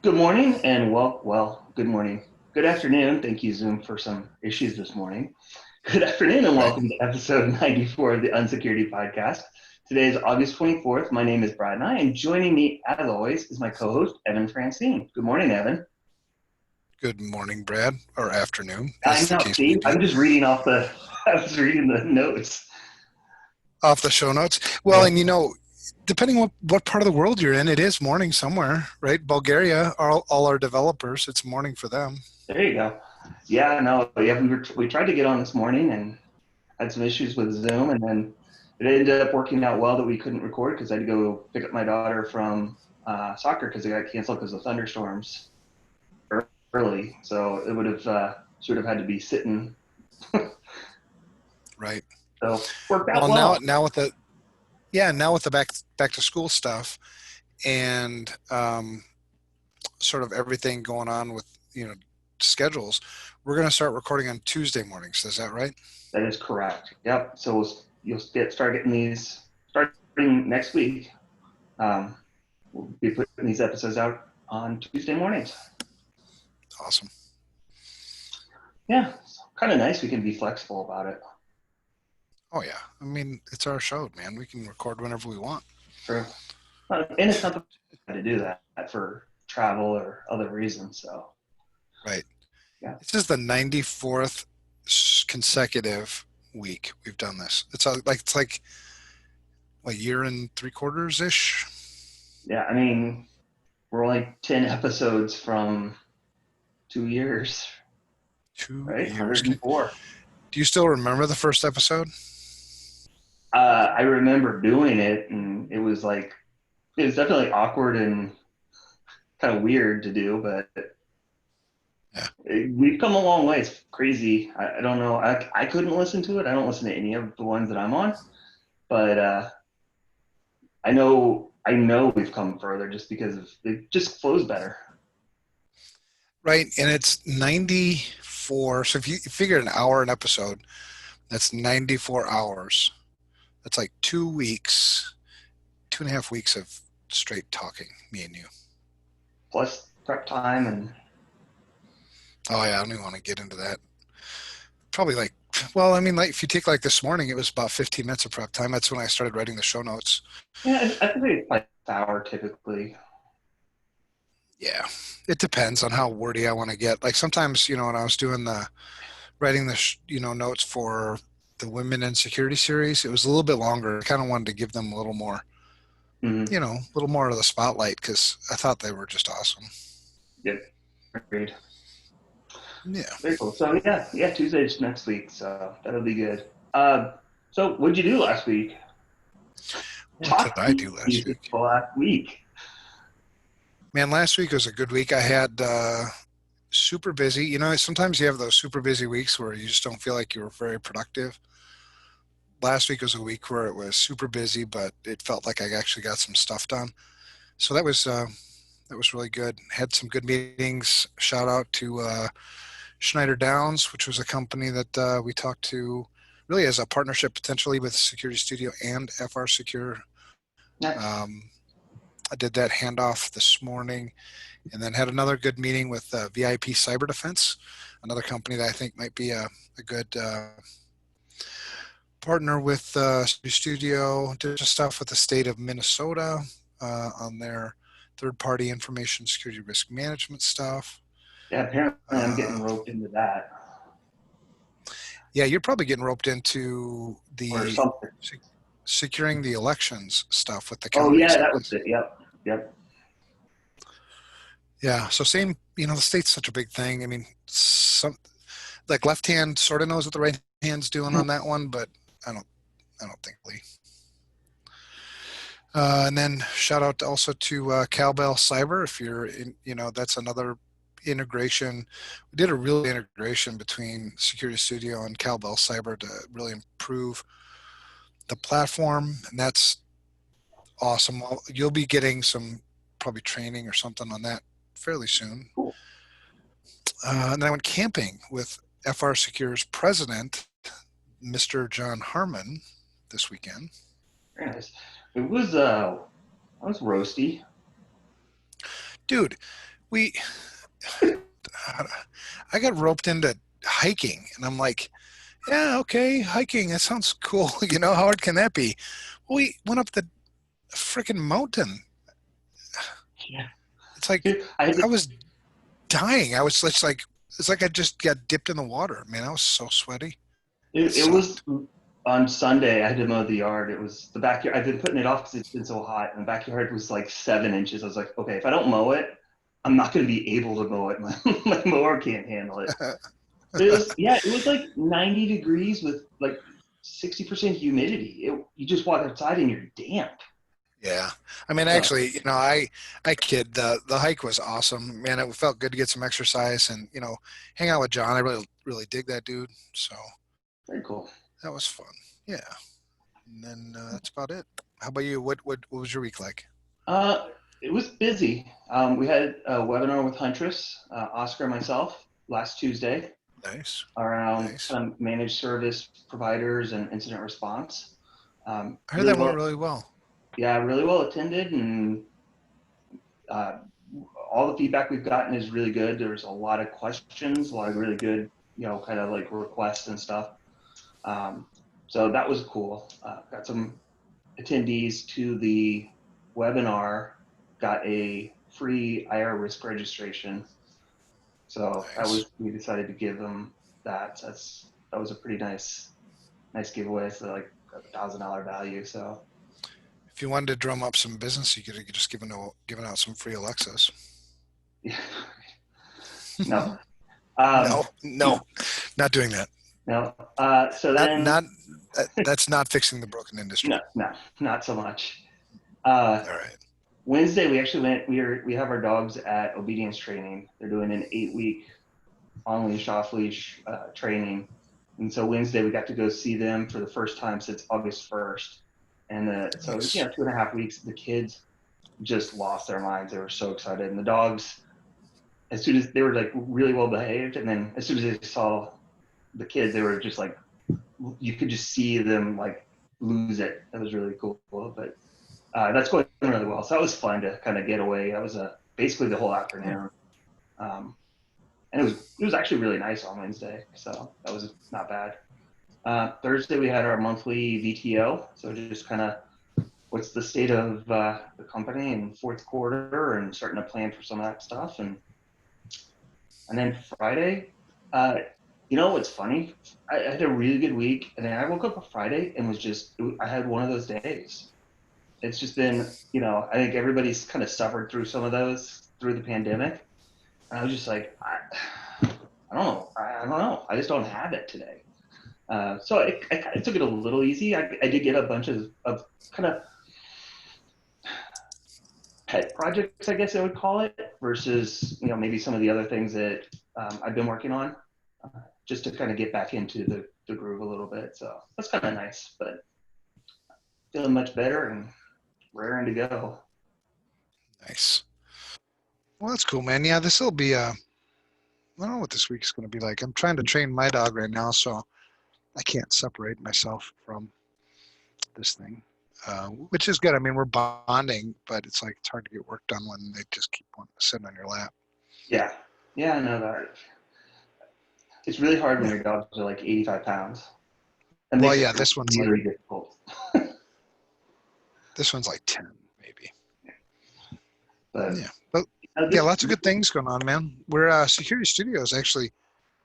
Good morning and good morning. Good afternoon. Thank you, Zoom, for some issues this morning. Good afternoon and Right. welcome to episode 94 of the UNSECURITY podcast. Today is August 24th. My name is Brad Nye, and joining me, as always, is my co-host, Evan Francine. Good morning, Evan. Good morning, Brad, or afternoon, I as the know, case may see, be. I'm just reading off the, I was reading the notes. Off the show notes. Well, Yeah, and depending what part of the world you're in, it is morning somewhere, right? Bulgaria, all our developers, it's morning for them. there you go. Yeah, no, yeah, we tried to get on this morning and had some issues with Zoom, and then it ended up working out well that we couldn't record because I had to go pick up my daughter from soccer because it got canceled because of thunderstorms early. So it would have she would have had to be sitting. Right. So worked out Well, well. now with the back to school stuff and sort of everything going on with schedules, we're going to start recording on Tuesday mornings. Is that right? That is start getting these starting next week. Um, we'll be putting these episodes out on Tuesday mornings. Awesome. Yeah, it's kind of nice. We can be flexible about it. Oh yeah. I mean, it's our show, man. We can record whenever we want. True. And it's not the to do that for travel or other reasons. So Right. yeah, This is the 94th consecutive week we've done this. It's like a year and three quarters ish. yeah. I mean, we're only 10 episodes from 2 years, Two right? years. 104. Do you still remember the first episode? I remember doing it, and it was definitely awkward and kind of weird to do, but Yeah. we've come a long way. It's crazy. I don't know. I couldn't listen to it. I don't listen to any of the ones that I'm on, but I know we've come further just because it just flows better. Right. And it's 94. So if you figure an hour an episode, that's 94 hours. That's like 2 weeks, 2.5 weeks of straight talking, me and you. Plus prep time and Oh, yeah. I don't even want to get into that. Probably like, well, I mean, like if you take like this morning, it was about 15 minutes of prep time. That's when I started writing the show notes. yeah, I think it's like an hour typically. Yeah, it depends on how wordy I want to get. Like sometimes, when I was doing the writing the notes for the Women in Security series, it was a little bit longer. I kind of wanted to give them a little more, Mm-hmm. a little more of the spotlight because I thought they were just awesome. Yep, agreed. Yeah. Very cool. So yeah, Tuesday's next week, so that'll be good. So what'd you do last week? What did Talk I to do last these week? people last week. Man, last week was a good week. I had super busy. Sometimes you have those super busy weeks where you just don't feel like you were very productive. Last week was a week where it was super busy, but it felt like I actually got some stuff done. So that was really good. Had some good meetings. Shout out to Schneider Downs, which was a company that we talked to really as a partnership potentially with Security Studio and FRSecure. Nice. Um, I did that handoff this morning and then had another good meeting with VIP Cyber Defense, another company that I think might be a good partner with Studio. Did stuff with the state of Minnesota on their third-party information security risk management stuff. Yeah, apparently I'm getting Uh, roped into that yeah, you're probably getting roped into or the something. securing the elections stuff with the Oh counties, yeah, I that was guess. it. Yep, yep. Yeah, so same, the state's such a big thing. I mean, some like left hand sort of knows what the right hand's doing on that one, but I don't, I don't think really. And then shout out also to Cowbell Cyber. If you're in, that's another integration. We did a real integration between Security Studio and Cowbell Cyber to really improve the platform, and that's awesome. You'll be getting some probably training or something on that fairly soon. Cool. And then I went camping with FRSecure's president, Mr. John Harmon, this weekend. Very nice. It was roasty. Dude, we, I got roped into hiking, and I'm like, yeah, okay, hiking. That sounds cool. How hard can that be? We went up the freaking mountain. Yeah. It's like Dude, I had I to, was dying. I was just like, it's like I just got dipped in the water. Man, I was so sweaty. It it was sucked. on Sunday. I had to mow the yard. It was the backyard. I've been putting it off because it's been so hot, and the backyard was like 7 inches. I was like, okay, if I don't mow it, I'm not going to be able to mow it. My mower can't handle it. But it was, yeah, it was like 90 degrees with like 60% humidity. You just walk outside and you're damp. Yeah. I mean, So actually, I kid. The hike was awesome, man. It felt good to get some exercise and, hang out with John. I really, really dig that dude. So very cool. that was fun. Yeah. And then that's about it. How about you? What was your week like? Uh, it was busy. We had a webinar with Huntress, Oscar and myself last Tuesday Nice. around Nice. kind of managed service providers and incident response. I heard Really that went well, really well. yeah, really well attended, and uh, all the feedback we've gotten is really good. There's a lot of questions, a lot of really good, kind of like requests and stuff. Um, so that was cool. Got some attendees to the webinar, got a free IR risk registration. So Nice. we decided to give them that. That was a pretty nice giveaway. So like $1,000 value. So If you wanted to drum up some business, you could have just given out some free Alexas. yeah, no, um, No, no, not doing that. no. So Not, then not, that's not fixing the broken no, industry. no, not so much. Uh, All right. Wednesday we actually went. We have our dogs at obedience training. They're doing an 8 week on leash, off leash training. And so Wednesday we got to go see them for the first time since August 1st. And so, Nice. 2.5 weeks, the kids just lost their minds. They were so excited. And the dogs, as soon as they were like really well behaved, and then as soon as they saw the kids, they were just like, you could just see them like lose it. That was really cool. But that's going really well. So that was fun to kind of get away. That was basically the whole Yeah. afternoon. Um, and it was actually really nice on Wednesday, so that was not bad. Thursday we had our monthly VTO, so just kind of what's the state of the company in fourth quarter and starting to plan for some of that stuff, and then Friday, uh, what's funny? I had a really good week, and then I woke up on Friday and I had one of those days. It's just been, I think everybody's kind of suffered through some of those through the pandemic. And I was just like, I don't know. I don't know. I just don't have it today. So I kind of took it a little easy. I did get a bunch of kind of pet projects, I guess I would call it, versus, maybe some of the other things that I've been working on just to kind of get back into the groove a little bit. So that's kind of nice, but feeling much better and raring to go. Nice. Well, that's cool, man. Yeah, this will be, I don't know what this week's going to be like. I'm trying to train my dog right now, so I can't separate myself from this thing, which is good. I mean, we're bonding, but it's like it's hard to get work done when they just keep wanting to sit on your lap. Yeah. Yeah, I know that. It's really hard when Yeah. your dogs are like 85 pounds. That Well, makes it yeah, really difficult. this one's like 10, maybe. But Yeah. But yeah, lots of good things going on, man. We're Security Studios actually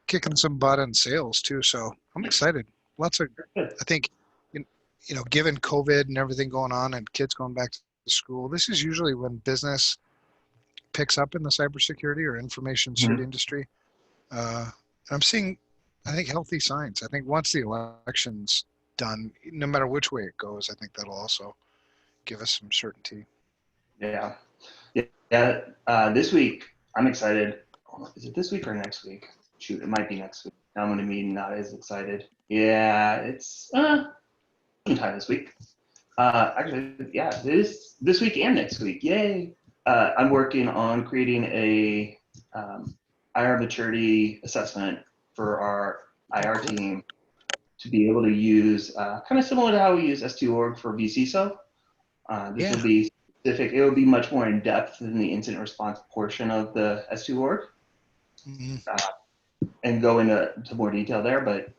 kicking some butt in sales too, so I'm excited. Lots of, I think, given COVID and everything going on and kids going back to school, this is usually when business picks up in the cybersecurity or information security Mhm. industry. I'm seeing, I think, healthy signs. I think once the election's done, no matter which way it goes, I think that'll also give us some certainty. Yeah. Yeah. This week, I'm excited. Is it this week or next week? Shoot, it might be next week. I'm going to be not as excited. Yeah, it's sometime this week. Actually, yeah, this week and next week. Yay! I'm working on creating a IR maturity assessment for our Oh, IR cool. team to be able to use, kind of similar to how we use S2org for vCISO. This will Yeah. be specific. It would be much more in depth than the incident response portion of the S2 org, Mm-hmm. and go into more detail there, but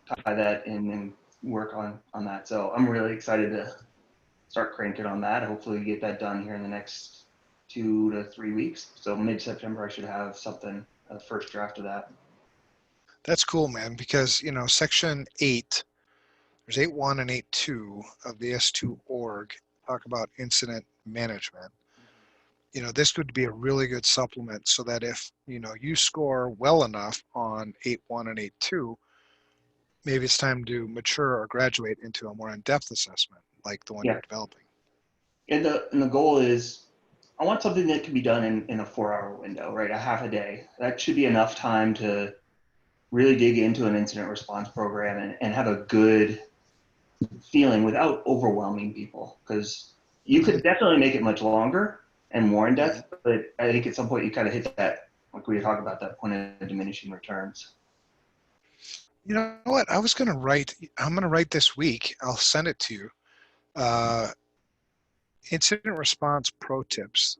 tie that in and work on that. So I'm really excited to start cranking on that. Hopefully get that done here in the next 2 to 3 weeks. So mid-September, I should have something, a first draft of that. That's cool, man, because, Section 8, there's 8.1 and 8.2 of the S2 org talk about incident management. This would be a really good supplement so that if, you score well enough on 8.1 and 8.2, maybe it's time to mature or graduate into a more in-depth assessment like the one Yeah. you're developing. And the goal is, I want something that can be done in a 4-hour window, right? A half a day. That should be enough time to really dig into an incident response program and have a good feeling without overwhelming people. Because you could definitely make it much longer and more in depth, but I think at some point you kind of hit that, like we were talking about, that point of diminishing returns. You know what? I'm going to write this week. I'll send it to you. Incident response pro tips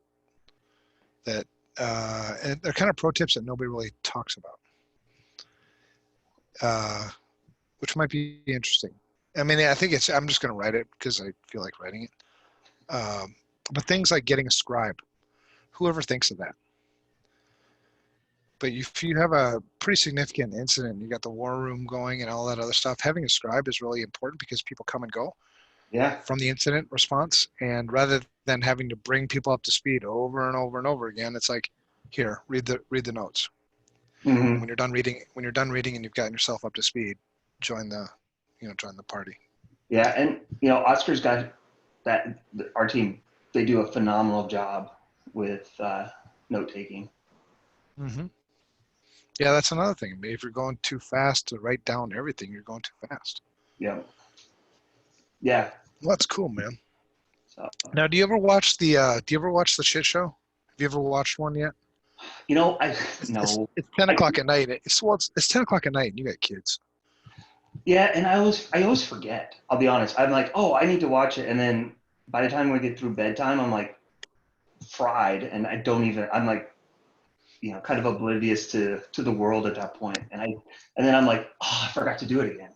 that, and they're kind of pro tips that nobody really talks about, which might be interesting. I mean, I think I'm just going to write it because I feel like writing it. But things like getting a scribe, whoever thinks of that? But if you have a pretty significant incident, you got the war room going and all that other stuff, having a scribe is really important because people come and go from the incident response. And rather than having to bring people up to speed over and over and over again, it's like, here, read the notes. Mm-hmm. When you're done reading and you've gotten yourself up to speed, join the party. Yeah, and Oscar's got that. Our team, they do a phenomenal job with note taking. Mm-hmm. Yeah, that's another thing. Maybe if you're going too fast to write down everything, you're going too fast. Yeah. Well, that's cool, man. So Now, do you ever watch the shit show? Have you ever watched one yet? It's 10 o'clock at night. It's 10 o'clock at night and you got kids. Yeah, and I always forget. I'll be honest. I'm like, oh, I need to watch it, and then by the time we get through bedtime, I'm like fried, and I don't even. I'm like, kind of oblivious to the world at that point, and then I'm like, oh, I forgot to do it again.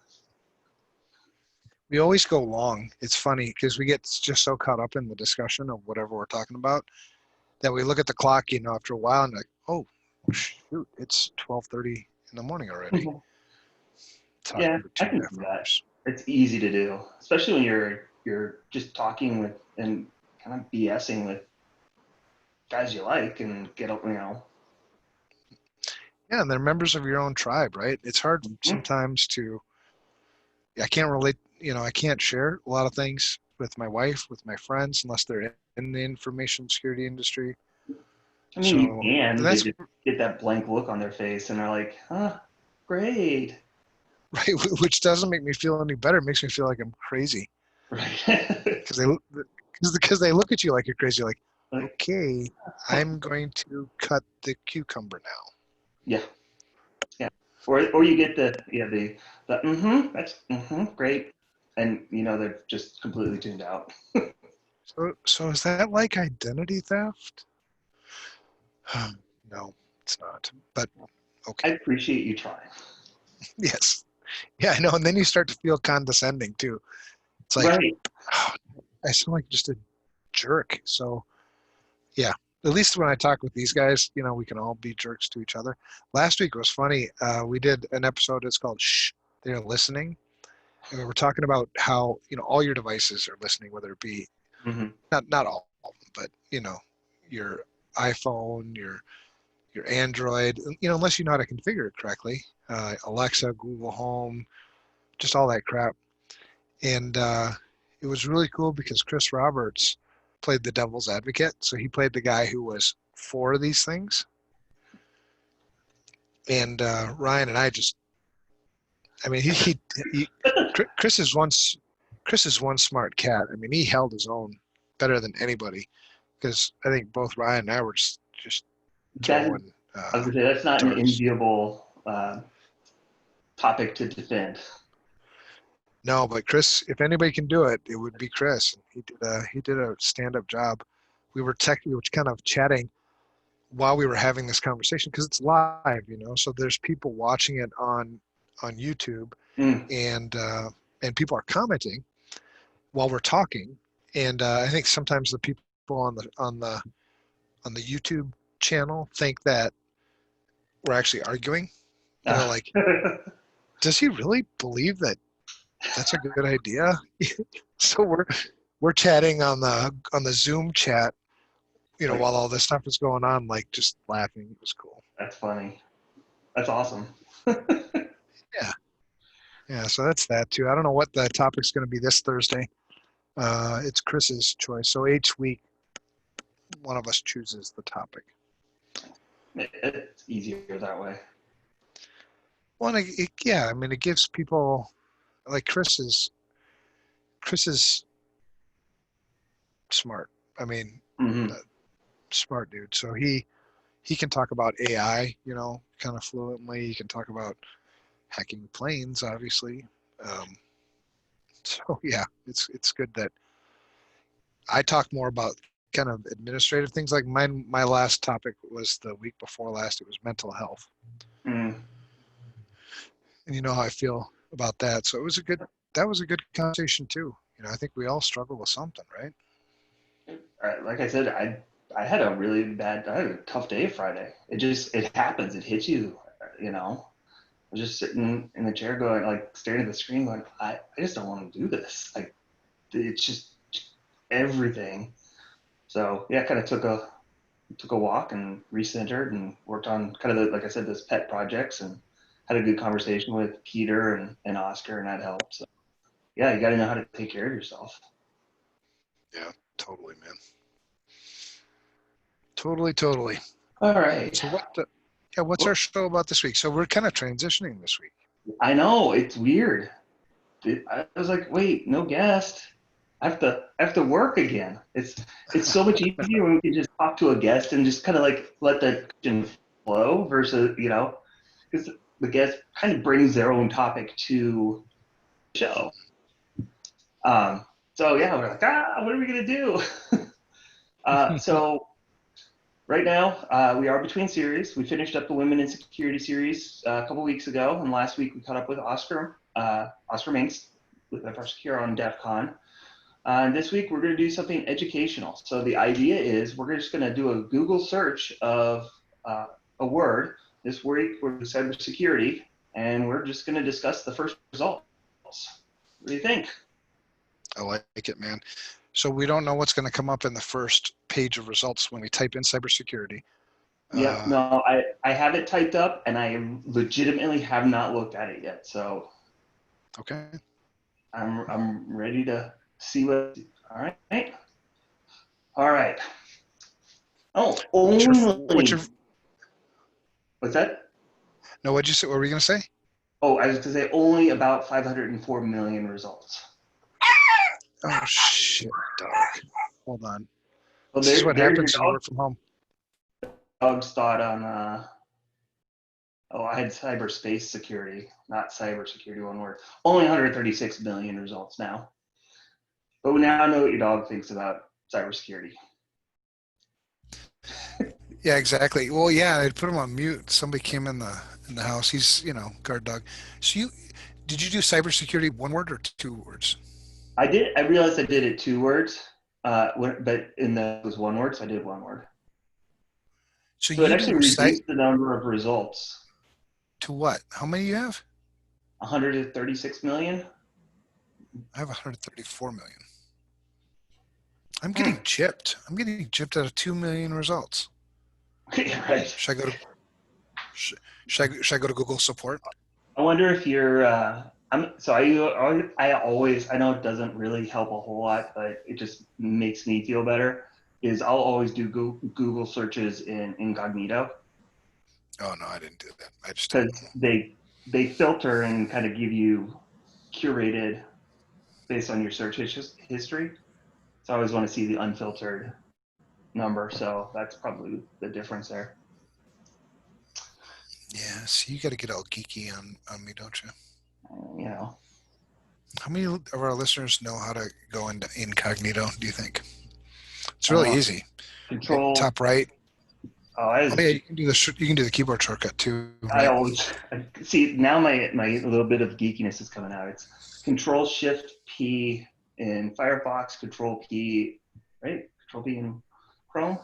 We always go long. It's funny because we get just so caught up in the discussion of whatever we're talking about that we look at the clock, after a while and like, oh, shoot, it's 12:30 in the morning already. Yeah, I can do that. It's easy to do, especially when you're just talking with and kind of BSing with guys you like and get up, Yeah, and they're members of your own tribe, right? It's hard sometimes I can't relate, I can't share a lot of things with my wife, with my friends, unless they're in the information security industry. I mean, you can. They just get that blank look on their face and they're like, huh, great. Right, which doesn't make me feel any better. It makes me feel like I'm crazy. Right. Because they look at you like you're crazy. Like, okay, I'm going to cut the cucumber now. Yeah. Yeah. Or you get the that's great, and they're just completely tuned out. So is that like identity theft? No, it's not. But okay. I appreciate you trying. Yes. Yeah, I know. And then you start to feel condescending too. It's like, right. Oh, I sound like just a jerk. So yeah, at least when I talk with these guys, we can all be jerks to each other. Last week was funny. We did an episode. It's called Shh, They're Listening. And we were talking about how, all your devices are listening, whether it be not all of them, but, your iPhone, your Android, unless you know how to configure it correctly, Alexa, Google Home, just all that crap. And it was really cool because Chris Roberts played the devil's advocate. So he played the guy who was for these things. And Ryan and I Chris is one smart cat. I mean, he held his own better than anybody because I think both Ryan and I were just throwing. I was gonna say that's not an enviable topic to defend. No, but Chris, if anybody can do it, it would be Chris. He did a stand-up job. We were kind of chatting while we were having this conversation because it's live, so there's people watching it on YouTube, Mm. and people are commenting while we're talking. And I think sometimes the people on the YouTube channel think that we're actually arguing. Like, does he really believe that that's a good idea? So we're chatting on the Zoom chat, Like, while all this stuff is going on, like just laughing. It was cool. that's funny. That's awesome. Yeah. Yeah. So that's that too. I don't know what the topic's going to be this Thursday. It's Chris's choice. So each week, one of us chooses the topic. It's easier that way. Well, yeah, I mean, it gives people like Chris is smart. I mean, Mm-hmm. smart dude. So he can talk about AI, kind of fluently. He can talk about hacking planes, obviously. Um, so yeah, it's good that I talk more about kind of administrative things. Like my last topic was the week before last. It was mental health, Mm. and you know how I feel about that. So that was a good conversation too. I think we all struggle with something, right? Like I said, I had I had a tough day Friday. It happens. It hits you, you know. I was just sitting in the chair going, like, staring at the screen going, I just don't want to do this. Like, it's just everything. So yeah, kind of took a walk and recentered and worked on kind of like I said, those pet projects, and had a good conversation with Peter and Oscar, and that helped. So yeah, you got to know how to take care of yourself. Yeah, totally, man. Totally, totally. All right. So yeah, what's our Well, show about this week? So we're kind of transitioning this week. I know it's weird. I was like, wait, no guest. I have to work again. It's so much easier when we can just talk to a guest and just kind of like let the question flow versus because the guest kind of brings their own topic to the show. So yeah, we're like, what are we gonna do? So right now we are between series. We finished up the Women in Security series a couple weeks ago, and last week we caught up with Oscar Minks with FRSecure on DEF CON. This week we're going to do something educational. So the idea is we're just going to do a Google search of a word. This week we're cybersecurity, and we're just going to discuss the first results. What do you think? I like it, man. So we don't know what's going to come up in the first page of results when we type in cybersecurity. Yep. No, I have it typed up, and I legitimately have not looked at it yet. So Okay. I'm ready to see what. All right. All right. Oh, What's your, only. What's that? no, what'd you say? What were you going to say? Oh, I was going to say only about 504 million results. Oh, shit, dog. Hold on. Well, This is what there's your happens when you work from home. dog's thought on, I had cyberspace security, not cybersecurity, one word. Only 136 million results now. But we now know what your dog thinks about cybersecurity. Yeah, exactly. Well, yeah, I put him on mute. Somebody came in the house. He's, guard dog. So did you do cybersecurity one word or two words? I realized I did it 2 words, but in the it was one word, so I did one word. So So it you do actually site reduced the number of results. to what? How many you have? 136 million. I have 134 million. I'm Hmm. getting gypped. I'm getting gypped out of 2 million results. Right. Should I go to should I go to Google support? I wonder if you're. I always. I know it doesn't really help a whole lot, but it just makes me feel better. Is I'll always do Google searches in incognito Oh no, I didn't do that. I just did it because they filter and kind of give you curated based on your search history. So I always want to see the unfiltered number. So that's probably the difference there. Yeah, see, you got to get all geeky on me, don't you? You know. How many of our listeners know how to go into incognito, do you think? It's really Uh, easy. Control. Top right. Oh, Oh yeah, you can do the keyboard shortcut too, I right? always see now my little bit of geekiness is coming out. It's Control Shift P in Firefox, Control P, right? Control P in Chrome.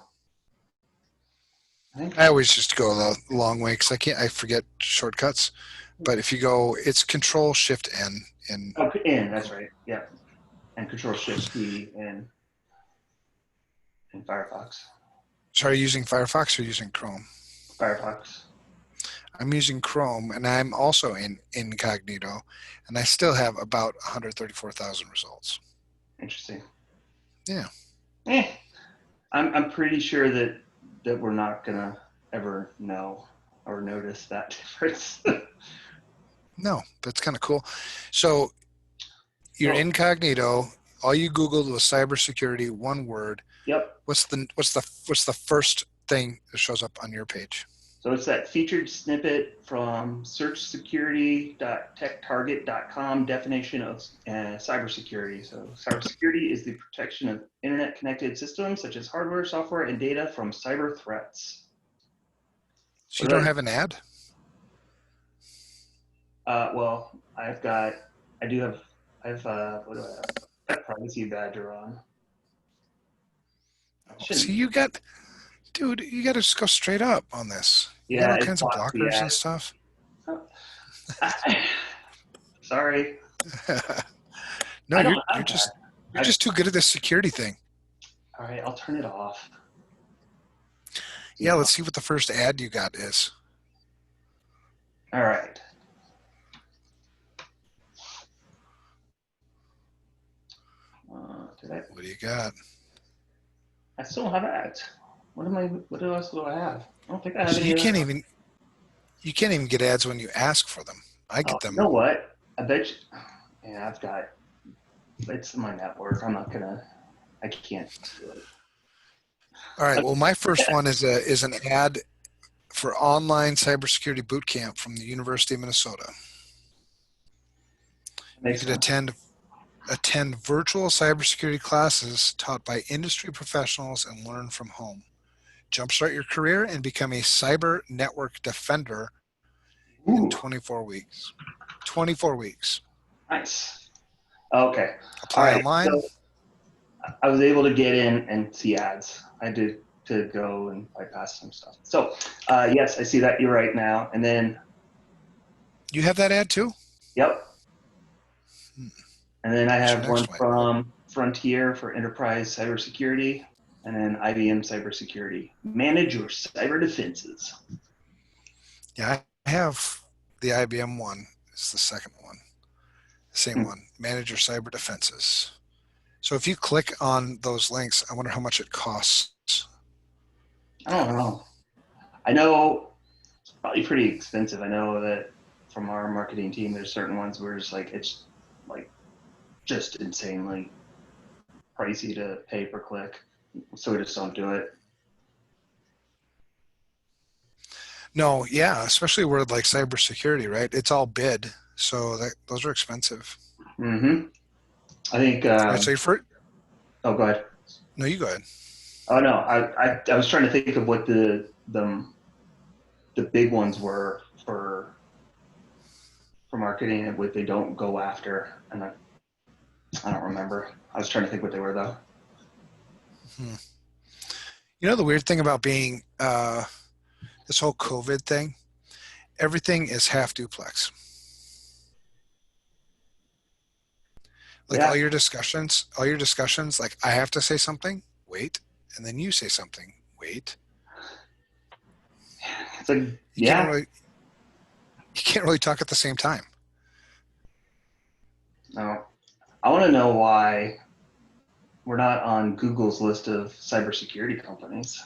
I think. I always just go the long way because I forget shortcuts. But if you go, it's Control Shift N in. Oh, in, that's right. Yeah, and Control Shift P in Firefox. So are you using Firefox or using Chrome? Firefox. I'm using Chrome, and I'm also in incognito, and I still have about 134,000 results. Interesting. Yeah. I'm pretty sure that we're not gonna ever know or notice that difference. No, that's kind of cool. So you're So, incognito. All you Googled was cybersecurity, one word. yep. What's the first thing that shows up on your page? So it's that featured snippet from searchsecurity.techtarget.com definition of cybersecurity. So cybersecurity is the protection of internet connected systems such as hardware, software, and data from cyber threats. So you don't have an ad? Well, I have, what do I have? I have privacy badger on. See, you got to just go straight up on this. You got Yeah, all it kinds of blocks the blockers and ad. stuff. Sorry. No, I don't you're have just that. too good at this security thing. All right, I'll turn it off. Yeah, let's see what the first ad you got is. All right. What do you got? I still don't have ads. What else do I have? I don't think I have So any you of can't that. even get ads when you ask for them. I Oh, get you them. know what? I bet you, yeah, it's my network. I can't do it. All right. Well, my first one is an ad for online cybersecurity boot camp from the University of Minnesota. You Makes could sense. attend virtual cybersecurity classes taught by industry professionals and learn from home. Jumpstart your career and become a cyber network defender in Ooh, 24 weeks. 24 weeks. nice. Okay. All Apply right. online. So I was able to get in and see ads. I had to go and bypass some stuff. So yes, I see that. You're right now. And then, You have that ad too? yep. And then I What's your have one next one? from Frontier for enterprise cybersecurity, and then IBM cybersecurity. Manage your cyber defenses. Yeah, I have the IBM one. It's the second one. Same one. Manage your cyber defenses. So if you click on those links, I wonder how much it costs. I don't know. I know it's probably pretty expensive. I know that from our marketing team, there's certain ones where it's like just insanely pricey to pay per click. So we just don't do it. No, yeah, especially where like cybersecurity, right? It's all bid, so those are expensive. Mm-hmm. I think. All right, so your first, Oh, go ahead. no, you go ahead. Oh no, I was trying to think of what the big ones were for marketing and what they don't go after, and I don't remember. I was trying to think what they were though. You know the weird thing about being this whole COVID thing, everything is half duplex. Like Yeah, all your discussions, like I have to say something, wait, and then you say something, wait. it's like You can't yeah. really you can't really talk at the same time. No, I want to know why we're not on Google's list of cybersecurity companies.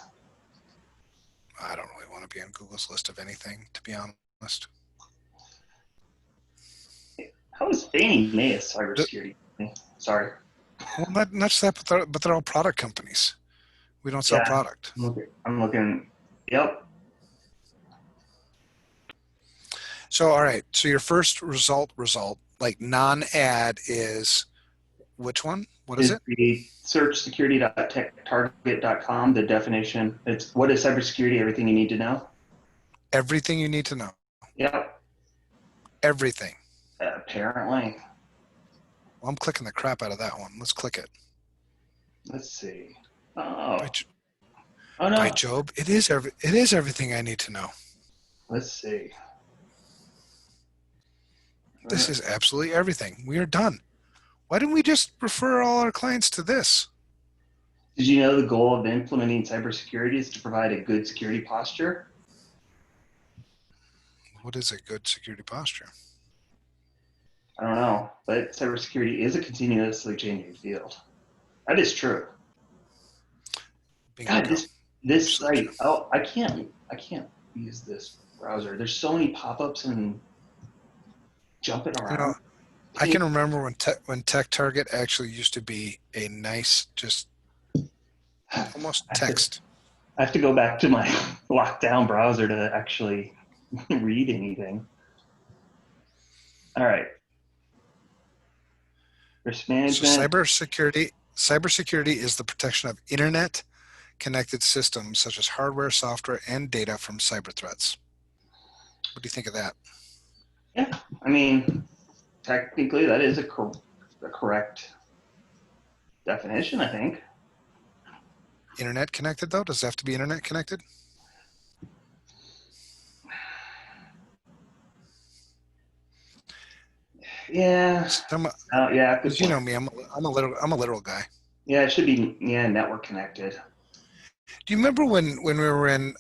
I don't really want to be on Google's list of anything, to be honest. How is Fannie Mae a The- cybersecurity company? Sorry. Well, not just that, but they're all product companies. We don't sell Yeah, product. I'm looking. Yep. So, all right. So your first result like non-ad is which one? What is Is it? the search security.techtarget.com the definition? It's what is cybersecurity? Everything you need to know. Everything you need to know. Yep. Everything. Apparently. Well, I'm clicking the crap out of that one. Let's click it. Let's see. By, Oh. Oh by no. Job, it is everything I need to know. Let's see. This is absolutely everything. We are done. Why didn't we just refer all our clients to this? Did you know the goal of implementing cybersecurity is to provide a good security posture? What is a good security posture? I don't know, but cybersecurity is a continuously changing field. That is true. God, Bingo. this Absolutely site. true. Oh, I can't use this browser. There's so many pop-ups and jumping You know, around. I Can you? can remember when Tech Target actually used to be a nice, just I almost have to, text. I have to go back to my lockdown browser to actually read anything. All right, risk So management. cybersecurity is the protection of internet connected systems such as hardware, software, and data from cyber threats. What do you think of that? Yeah, I mean, technically that is a correct definition, I think. Internet connected though? Does it have to be internet connected? Yeah. Some, Oh, yeah. Good because you point. know me, I'm a literal guy. Yeah, it should be network connected. Do you remember when we were in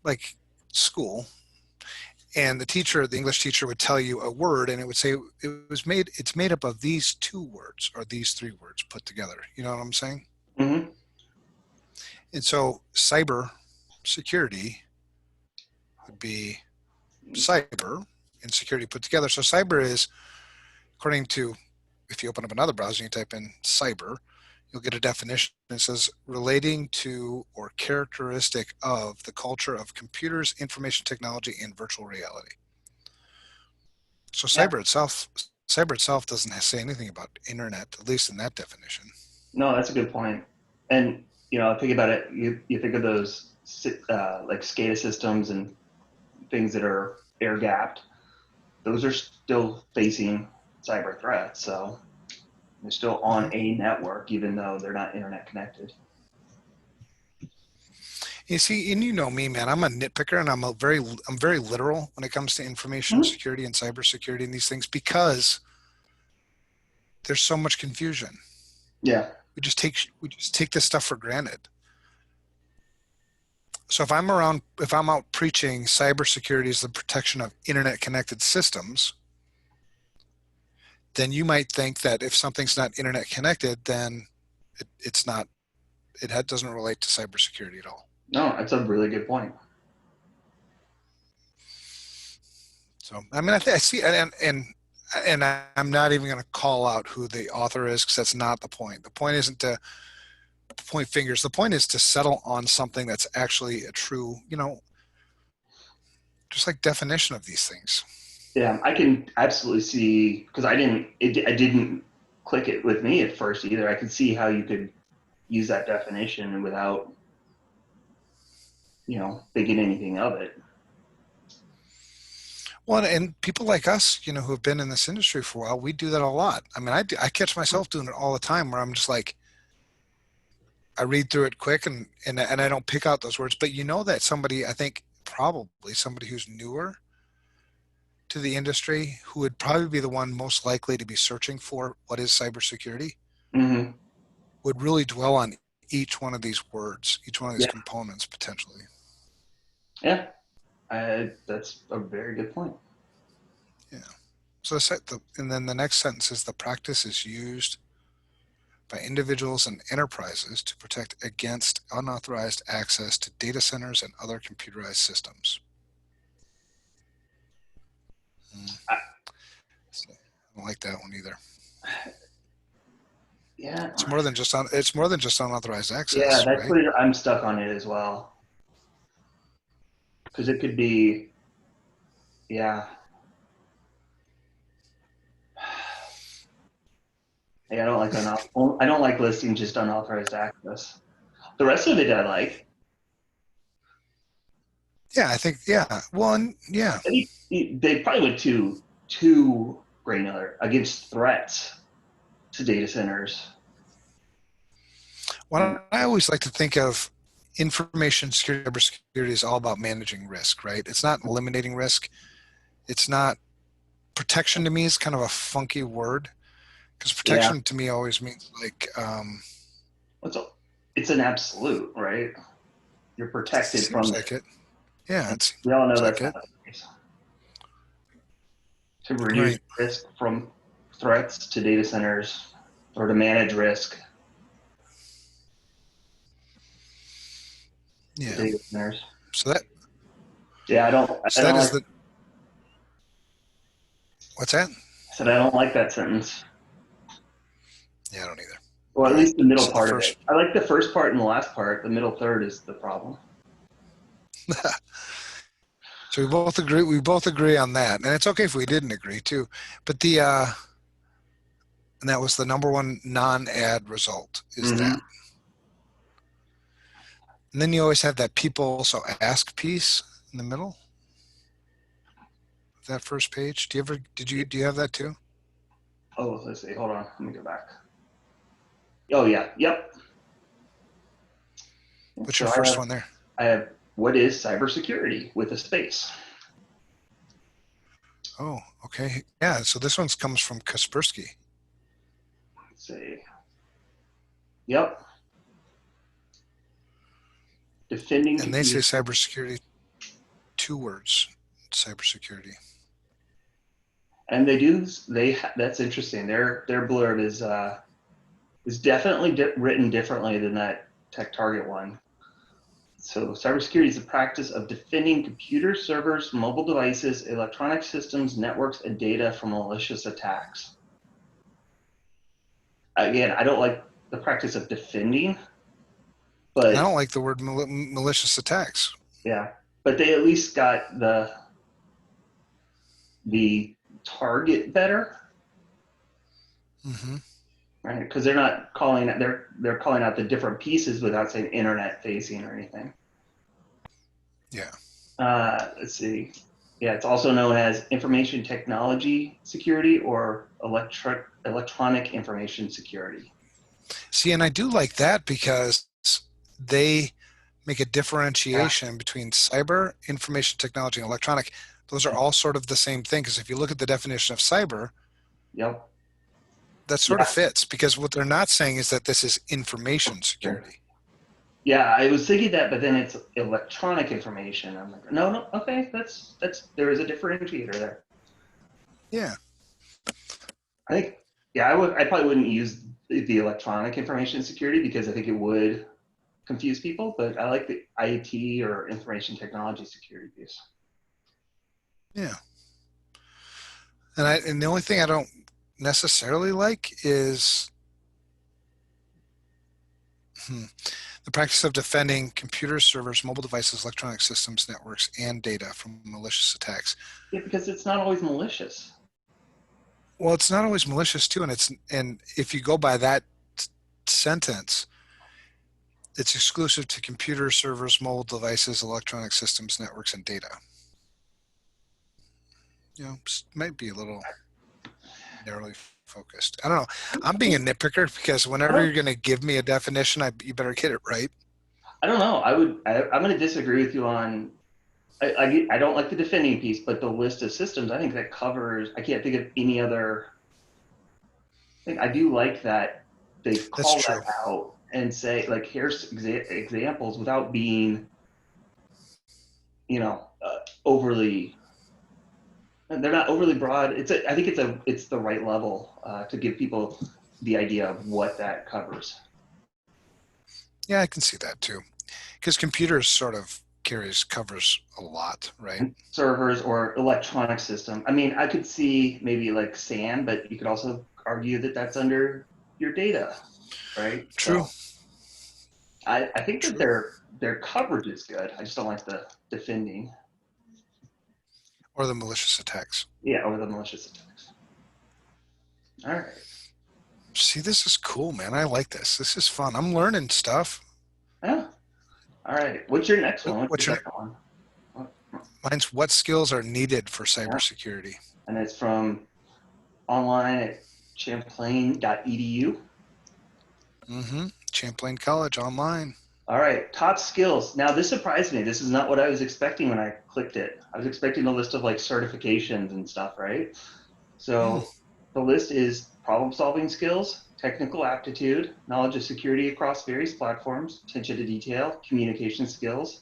like school and the English teacher would tell you a word and it would say it's made up of these two words or these three words put together. You know what I'm saying? Hmm. And so cyber security would be cyber and security put together. So cyber is, according to, if you open up another browser and you type in cyber, you'll get a definition that says relating to or characteristic of the culture of computers, information technology, and virtual reality. So Yeah. cyber itself doesn't say anything about internet, at least in that definition. No, that's a good point. And think about it. You think of those like SCADA systems and things that are air gapped. Those are still facing cyber threats. So they're still on Mm-hmm. a network, even though they're not internet connected. You see, and you know me, man. I'm a nitpicker, and I'm very literal when it comes to information Mhm. security and cybersecurity and these things because there's so much confusion. Yeah. We just take this stuff for granted. So if I'm out preaching cybersecurity is the protection of internet connected systems, then you might think that if something's not internet connected, then it's not. Doesn't relate to cybersecurity at all. No, that's a really good point. So I mean, I see, and I'm not even going to call out who the author is because that's not the point. The point isn't to point fingers. The point is to settle on something that's actually a true, just like definition of these things. Yeah, I can absolutely see because I didn't click it with me at first either. I could see how you could use that definition without thinking anything of it. Well, and people like us, who have been in this industry for a while, we do that a lot. I mean, I catch myself doing it all the time where I'm just like, I read through it quick and I don't pick out those words, but you know that somebody, I think probably somebody who's newer to the industry who would probably be the one most likely to be searching for what is cybersecurity Hmm. would really dwell on each one of these words, each one of these Yeah, components potentially. yeah, that's a very good point. Yeah. So and then the next sentence is the practice is used by individuals and enterprises to protect against unauthorized access to data centers and other computerized systems. I, So I don't like that one either. yeah, It's more than just unauthorized yeah, access, that's right? what I'm stuck on it as well because it could be, yeah. Yeah, I don't like listing just unauthorized access. The rest of it I like. Yeah, I think, yeah. Well, and yeah. I think they probably went too granular against threats to data centers. And Well, I always like to think of information security, cybersecurity is all about managing risk, right? It's not eliminating risk. It's not protection to me is kind of a funky word because yeah, protection to me always means like, it's, it's an absolute, right? You're protected from seems it. like it. Yeah, And it seems we all know like that's not it. the case. To reduce Right. risk from threats to data centers or to manage risk to Yeah. data centers. So that, Yeah, I so that don't is like, the, what's that? I said I don't like that sentence. Yeah, I don't either. Well, All at right. least the middle So the part of it. first, I like the first part and the last part. The middle third is the problem. so we both agree on that. And it's okay if we didn't agree too. But and that was the number one non-ad result is Mm-hmm. that. And then you always have that people also ask piece in the middle. That first page. Do you have that too? Oh, let's see. Hold on. Let me go back. Oh yeah. Yep. What's So your first one there? I have what is cybersecurity with a space. Oh, okay. Yeah. So this one comes from Kaspersky. Let's see. Yep. Defending And they say computer. cybersecurity, two words, cybersecurity. And they do. That's interesting. Their blurb is definitely written differently than that Tech Target one. So cybersecurity is the practice of defending computer servers, mobile devices, electronic systems, networks, and data from malicious attacks. Again, I don't like the practice of defending, And I but don't like the word malicious attacks. yeah, but they at least got the target better, Mm-hmm. right? Because they're not calling they're calling out the different pieces without saying internet facing or anything. Yeah. Let's see. Yeah, it's also known as information technology security or electronic information security. See, and I do like that because they make a Yeah. differentiation between cyber, information technology, and electronic. Those are all sort of the same thing. Because if you look at the definition of cyber, Yep. that sort of Yeah. fits because what they're not saying is that this is information Sure. security. Yeah, I was thinking that, but then it's electronic information. I'm like, no, no, okay, that's there is a differentiator there. Yeah. I think, yeah, I probably wouldn't use the electronic information security because I think it would confuse people, but I like the IT or information technology security piece. Yeah. And the only thing I don't necessarily like is the practice of defending computers, servers, mobile devices, electronic systems, networks, and data from malicious attacks. Yeah, because it's not always malicious. Well, it's not always malicious too, and if you go by that sentence, it's exclusive to computers, servers, mobile devices, electronic systems, networks, and data. Might be a little narrowly focused. I don't know. I'm being a nitpicker because I whenever don't, you're going to give me a definition, you better get it right. I don't know. I'm going to disagree with you on. I don't like the defending piece, but the list of systems, I think that covers. I can't think of any other. I think I do like that they That's call that true. out and say like, here's examples without being, overly. They're not overly broad. I think it's the right level to give people the idea of what that covers. Yeah, I can see that too. Because computers sort of covers a lot, right? Servers or electronic system. I mean, I could see maybe like SAN, but you could also argue that that's under your data, right? True. So I think that True. their coverage is good. I just don't like the defending. Or the malicious attacks. Yeah, or the malicious attacks. All right. See, this is cool, man. I like this. This is fun. I'm learning stuff. Yeah. All right. What's your next one? What's What's your your second one? mine's what skills are needed for Yeah. cybersecurity? And it's from online at champlain.edu. Champlain College online. All right, top skills. Now, this surprised me. This is not what I was expecting when I clicked it. I was expecting a list of like certifications and stuff, right? Hmm. So the list is problem solving skills, technical aptitude, knowledge of security across various platforms, attention to detail, communication skills,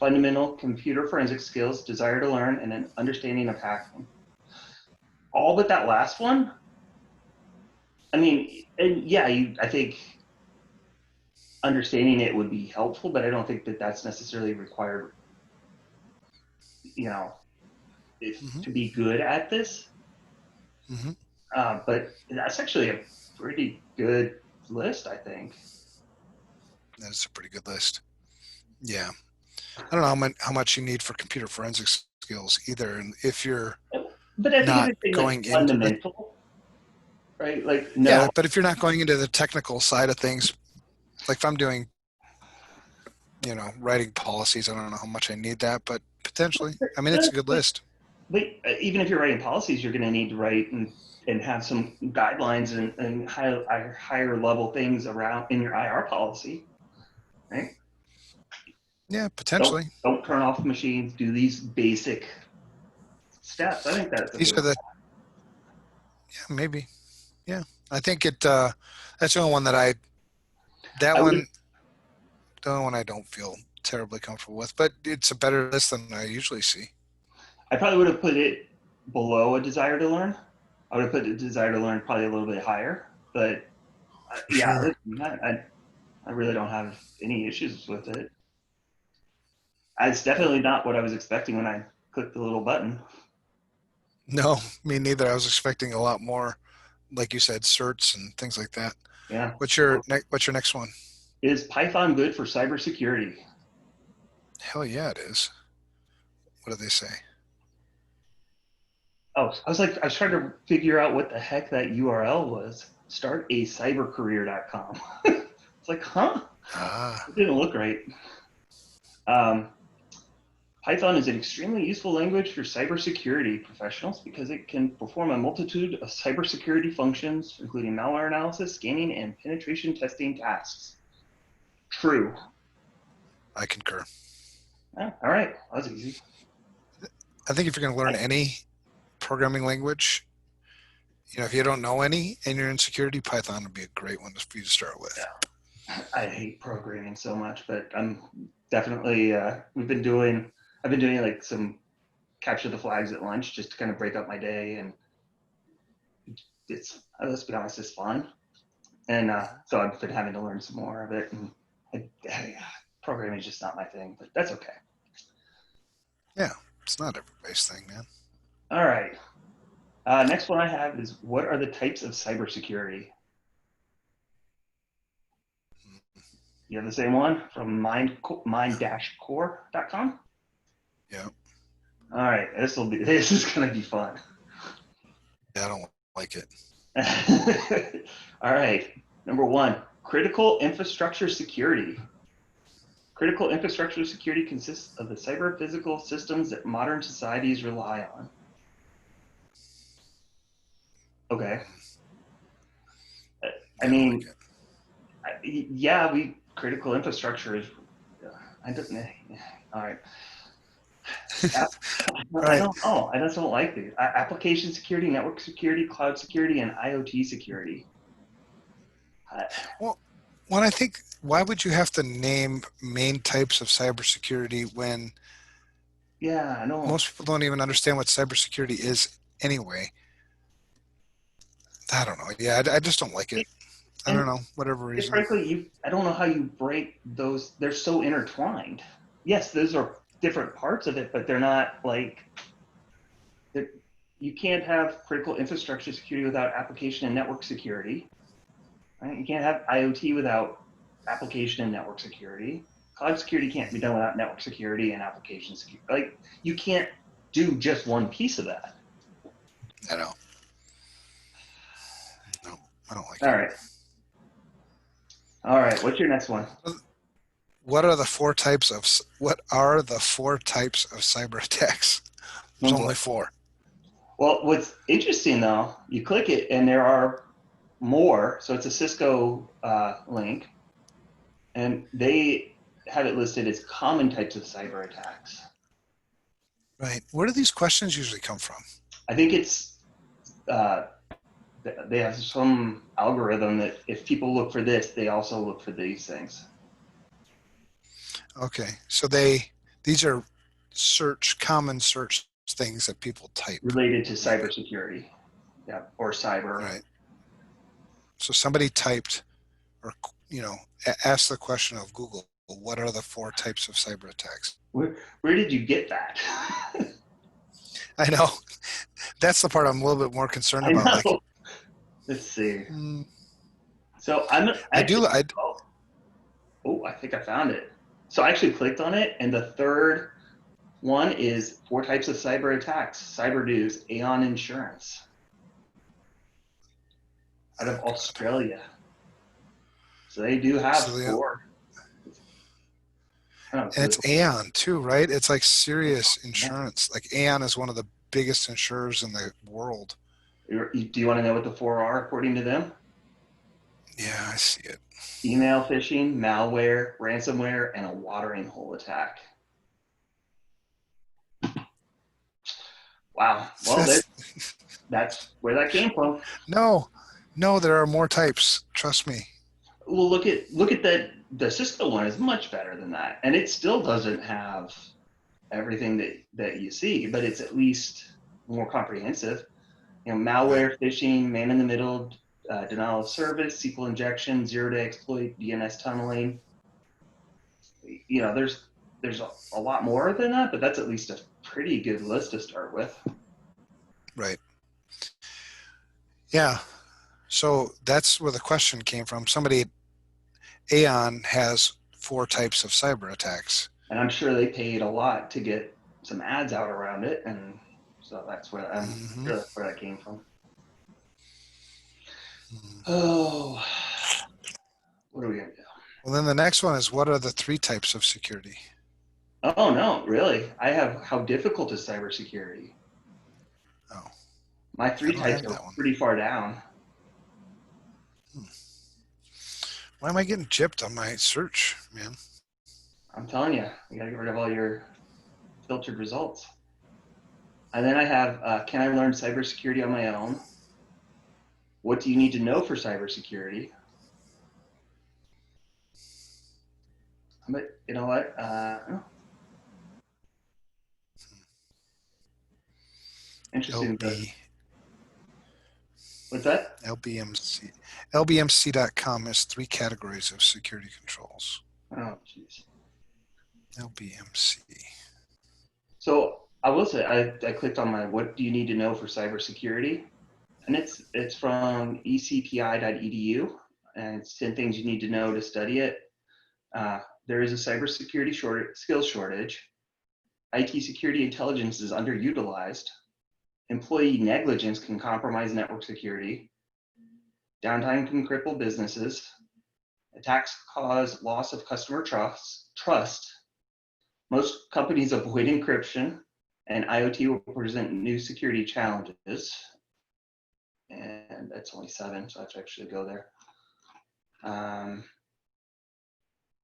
fundamental computer forensic skills, desire to learn, and an understanding of hacking. All but that last one. I mean, and yeah, I think understanding it would be helpful, but I don't think that that's necessarily required, you know, if hmm to be good at this. hmm But that's actually a pretty good list, I think. That's a pretty good list. Yeah. I don't know how much you need for computer forensics skills either. And if you're But I think if not it's saying like going into the, fundamental, right? Like yeah, no, but if you're not going into the technical side of things, like if I'm doing, writing policies, I don't know how much I need that, but potentially, I mean, it's a good list. but even if you're writing policies, you're going to need to write and have some guidelines and higher level things around in your IR policy, right? Yeah, Don't potentially. don't turn off machines. Do these basic steps. I think that's a These good are one. yeah, maybe. Yeah. I think that's the only one that I would one, the only one I don't feel terribly comfortable with, but it's a better list than I usually see. I probably would have put it below a desire to learn. I would have put the desire to learn probably a little bit higher, but For yeah, sure. I really don't have any issues with it. It's definitely not what I was expecting when I clicked the little button. No, me neither. I was expecting a lot more, like you said, certs and things like that. Yeah. What's your next one? Is Python good for cybersecurity? Hell yeah, it is. What do they say? Oh, I was trying to figure out what the heck that URL was. Startacybercareer.com. It's like, huh? Ah, It didn't look right. Um, Python is an extremely useful language for cybersecurity professionals because it can perform a multitude of cybersecurity functions, including malware analysis, scanning, and penetration testing tasks. True. I concur. Yeah, all right, that was easy. I think if you're going to learn any programming language, if you don't know any and you're in security, Python would be a great one for you to start with. I hate programming so much, but I'm definitely. I've been doing like some capture the flags at lunch just to kind of break up my day, and it's let's be honest, it's fun. And so I've been having to learn some more of it. And programming is just not my thing, but that's okay. Yeah, it's not everybody's thing, man. All right. Next one I have is what are the types of cybersecurity? You have the same one from mind-core.com. Yeah, All right, this is gonna be fun. yeah, I don't like it. All right, number one, critical infrastructure security. Critical infrastructure security consists of the cyber physical systems that modern societies rely on. Okay. I Yeah, I don't like mean, it. yeah, we critical infrastructure is. I don't. All right. All I right. don't know. I just don't like these. Application security, network security, cloud security, and IoT security. I, Well, when I think, why would you have to name main types of cybersecurity when yeah, I don't. most people don't even understand what cybersecurity is anyway? I don't know. Yeah, I just don't like it. I And don't know, whatever reason. frankly, I don't know how you break those. They're so intertwined. Yes, those are different parts of it, but they're not like they're, you can't have critical infrastructure security without application and network security. Right? You can't have IoT without application and network security. Cloud security can't be done without network security and application security. Like you can't do just one piece of that. I know. No. I don't like All it. right. All right. What's your next one? What are the four types of cyber attacks? There's Oh boy. only four. Well, what's interesting though, you click it and there are more. So it's a Cisco link, and they have it listed as common types of cyber attacks. Right. Where do these questions usually come from? I think it's uh, they have some algorithm that if people look for this, they also look for these things. Okay. So these are common search things that people type, Related to maybe. cybersecurity, yeah, or cyber. Right. So somebody typed or, asked the question of Google, what are the four types of cyber attacks? Where did you get that? I know. That's the part I'm a little bit more concerned I about. Like, know. Let's see. hmm, So I'm I do. actually. Oh, I think I found it. So I actually clicked on it, and the third one is four types of cyber attacks. Cyber news, Aon Insurance, out of oh God. Australia. So they do have So four. It's kind of and it's good. Aon too, right? It's like serious Yeah. insurance. Like Aon is one of the biggest insurers in the world. Do you want to know what the four are according to them? Yeah, I see it. Email phishing, malware, ransomware, and a watering hole attack. Wow. Well, That's that's where that came from. no, no. There are more types. Trust me. Well, look at that. The Cisco one is much better than that, and it still doesn't have everything that you see, but it's at least more comprehensive. Right. Malware, phishing, man in the middle, denial of service, SQL injection, zero-day exploit, DNS tunneling. There's a lot more than that, but that's at least a pretty good list to start with. Right. Yeah. So that's where the question came from. Aon has four types of cyber attacks. And I'm sure they paid a lot to get some ads out around it, and so that's where I'm Hmm. sure that's where that came from. Hmm. Oh, what are we gonna do? Well, then the next one is what are the three types of security? Oh no, really? I have how difficult is cybersecurity? Oh, My I three don't types have are that one. pretty far down. Hmm. Why am I getting gypped on my search, man? I'm telling you, you gotta get rid of all your filtered results. And then I have, can I learn cybersecurity on my own? What do you need to know for cybersecurity? But you know what? Interesting. LB, What's that? LBMC, LBMC.com has three categories of security controls. Oh, jeez. LBMC. So I will say I clicked on my what do you need to know for cybersecurity, and it's from ecpi.edu, and it's 10 things you need to know to study it. There is a cybersecurity skills shortage. IT security intelligence is underutilized. Employee negligence can compromise network security. Downtime can cripple businesses. Attacks cause loss of customer trust. Most companies avoid encryption, and IoT will present new security challenges. And that's only 7, so I have to actually go there.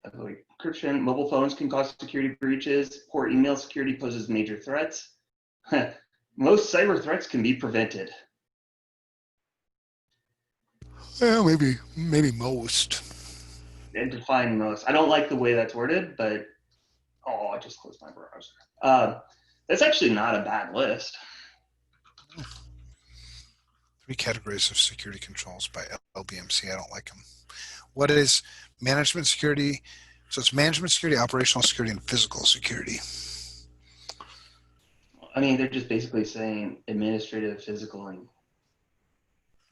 Avoid encryption. Mobile phones can cause security breaches. Poor email security poses major threats. Most cyber threats can be prevented. Well, maybe most. And define most. I don't like the way that's worded, but I just closed my browser. That's actually not a bad list. Three categories of security controls by LBMC. I don't like them. What is management security? So it's management security, operational security, and physical security. I mean, they're just basically saying administrative, physical, and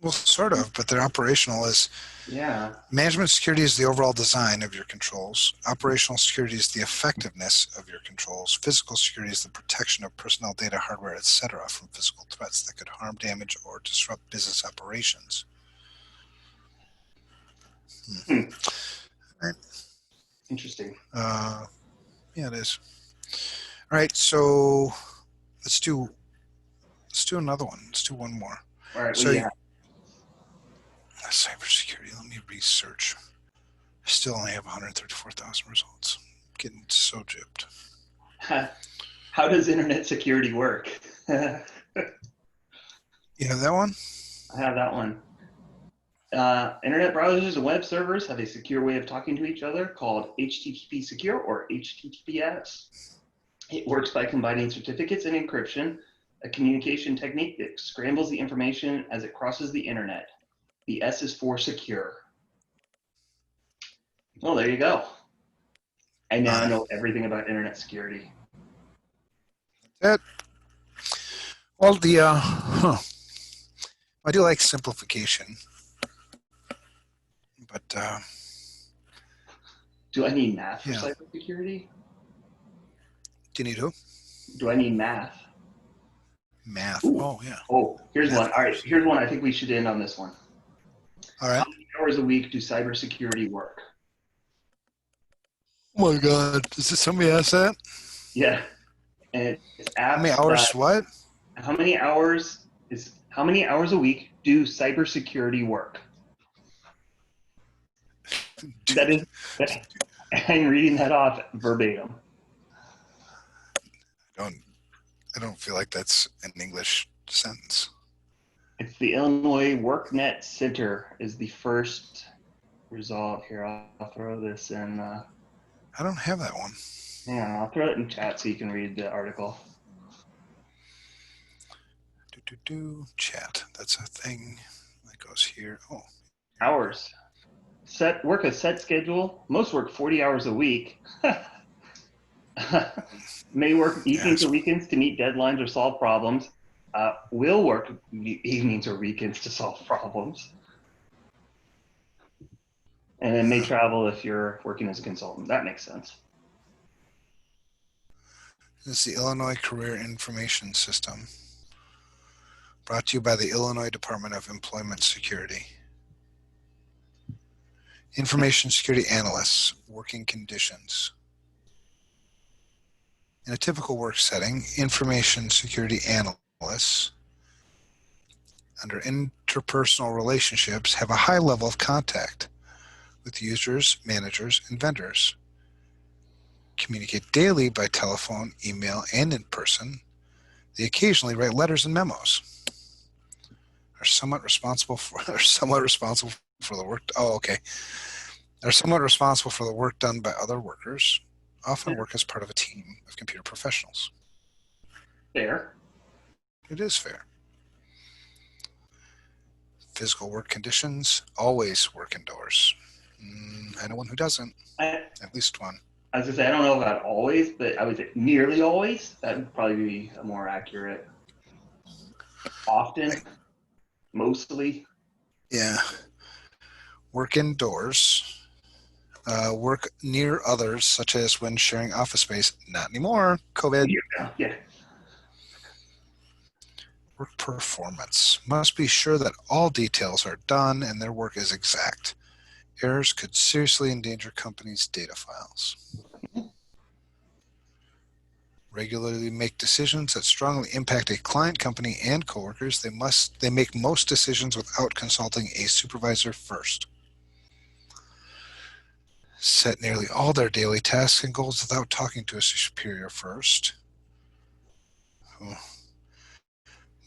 Well, sort of, but their operational is yeah. management security is the overall design of your controls. Operational security is the effectiveness of your controls. Physical security is the protection of personnel data, hardware, etc., from physical threats that could harm, damage, or disrupt business operations. Hmm. Right. Interesting. Yeah, it is. All right, so let's do another one. Let's do one more. All right. Well, So yeah. cybersecurity. Let me research. I still only have 134,000 results. I'm getting so gypped. How does internet security work? I You have that one? have that one. Internet browsers and web servers have a secure way of talking to each other called HTTP secure or HTTPS. It works by combining certificates and encryption, a communication technique that scrambles the information as it crosses the internet. The S is for secure. Well, there you go. I now know everything about internet security. That well, I do like simplification, but Do I need math for yeah. cybersecurity? Do you need who? Do I need math? Math. Ooh. Oh yeah. Oh, here's Math one. All right, course. here's one. I think we should end on this one. All How right. many hours a week do cybersecurity work? Oh my God! Does somebody ask that? Yeah, and it's How many apt that hours? What? how many hours a week do cybersecurity work? That is, I'm reading that off verbatim. don't I don't feel like that's an English sentence. It's the Illinois WorkNet Center is the first result here. I'll throw this in. I don't have that one. Hang on, I'll throw it in chat so you can read the article. Chat. That's a thing that goes here. Oh, Hours. Work a set schedule. Most work 40 hours a week. May work yeah. evenings or weekends to meet deadlines or solve problems. Will work evenings or weekends to solve problems. And then may travel if you're working as a consultant. That makes sense. This is the Illinois Career Information System, brought to you by the Illinois Department of Employment Security. Information security analysts, working conditions. In a typical work setting, information security analysts under interpersonal relationships have a high level of contact with users, managers, and vendors. Communicate daily by telephone, email, and in person. They occasionally write letters and memos. Are somewhat responsible for the work. Oh, okay. Are somewhat responsible for the work done by other workers. Often work as part of a team of computer professionals. Fair. It is fair. Physical work conditions, always work indoors. I know one who doesn't. At least one. I was gonna say I don't know about always, but I would say nearly always. That would probably be a more accurate. Often, mostly. Yeah. Work indoors. Work near others, such as when sharing office space. Not anymore. COVID. Yeah. Work performance. Must be sure that all details are done and their work is exact. Errors could seriously endanger companies' data files. Regularly make decisions that strongly impact a client, company, and coworkers. They make most decisions without consulting a supervisor first. Set nearly all their daily tasks and goals without talking to a superior first.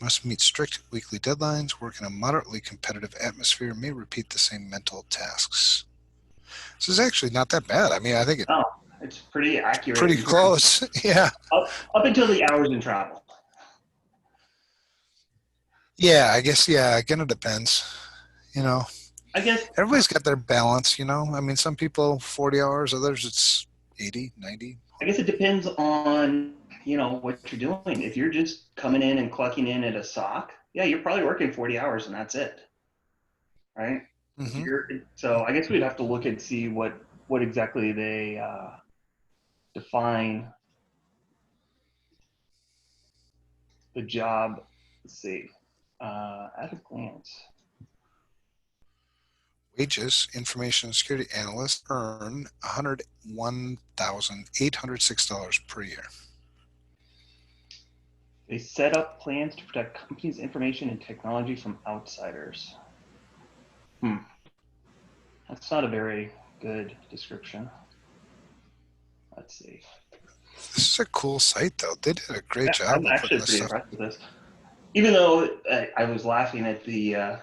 Must meet strict weekly deadlines, work in a moderately competitive atmosphere, may repeat the same mental tasks. This is actually not that bad. I mean, I think it's pretty accurate. Pretty close. Yeah. Up until the hours in travel. Yeah, I guess, yeah, again, it depends. I guess Everybody's got their balance, I mean, some people 40 hours, others it's 80, 90. I guess it depends on, what you're doing. If you're just coming in and clocking in at a SOC, yeah, you're probably working 40 hours and that's it. Right? So I guess we'd have to look and see what exactly they define the job. Let's see. At a glance. Wages, information security analysts earn $101,806 per year. They set up plans to protect companies' information and technology from outsiders. That's not a very good description. Let's see. This is a cool site, though. They did a great job I'm of actually putting this pretty stuff. impressed with this. Even though I was laughing at the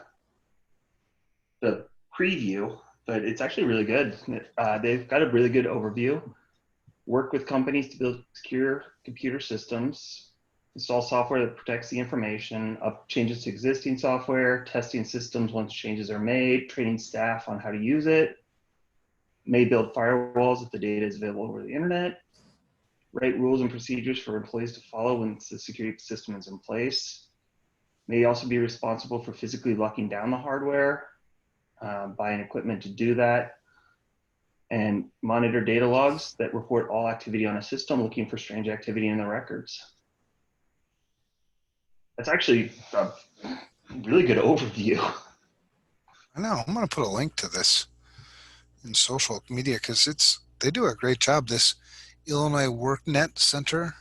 preview, but it's actually really good. They've got a really good overview. Work with companies to build secure computer systems, install software that protects the information, up changes to existing software, testing systems once changes are made, training staff on how to use it, may build firewalls if the data is available over the internet, write rules and procedures for employees to follow once the security system is in place, may also be responsible for physically locking down the hardware, buying equipment to do that, and monitor data logs that report all activity on a system looking for strange activity in the records. That's actually a really good overview. I know. I'm going to put a link to this in social media because they do a great job. This Illinois WorkNet Center.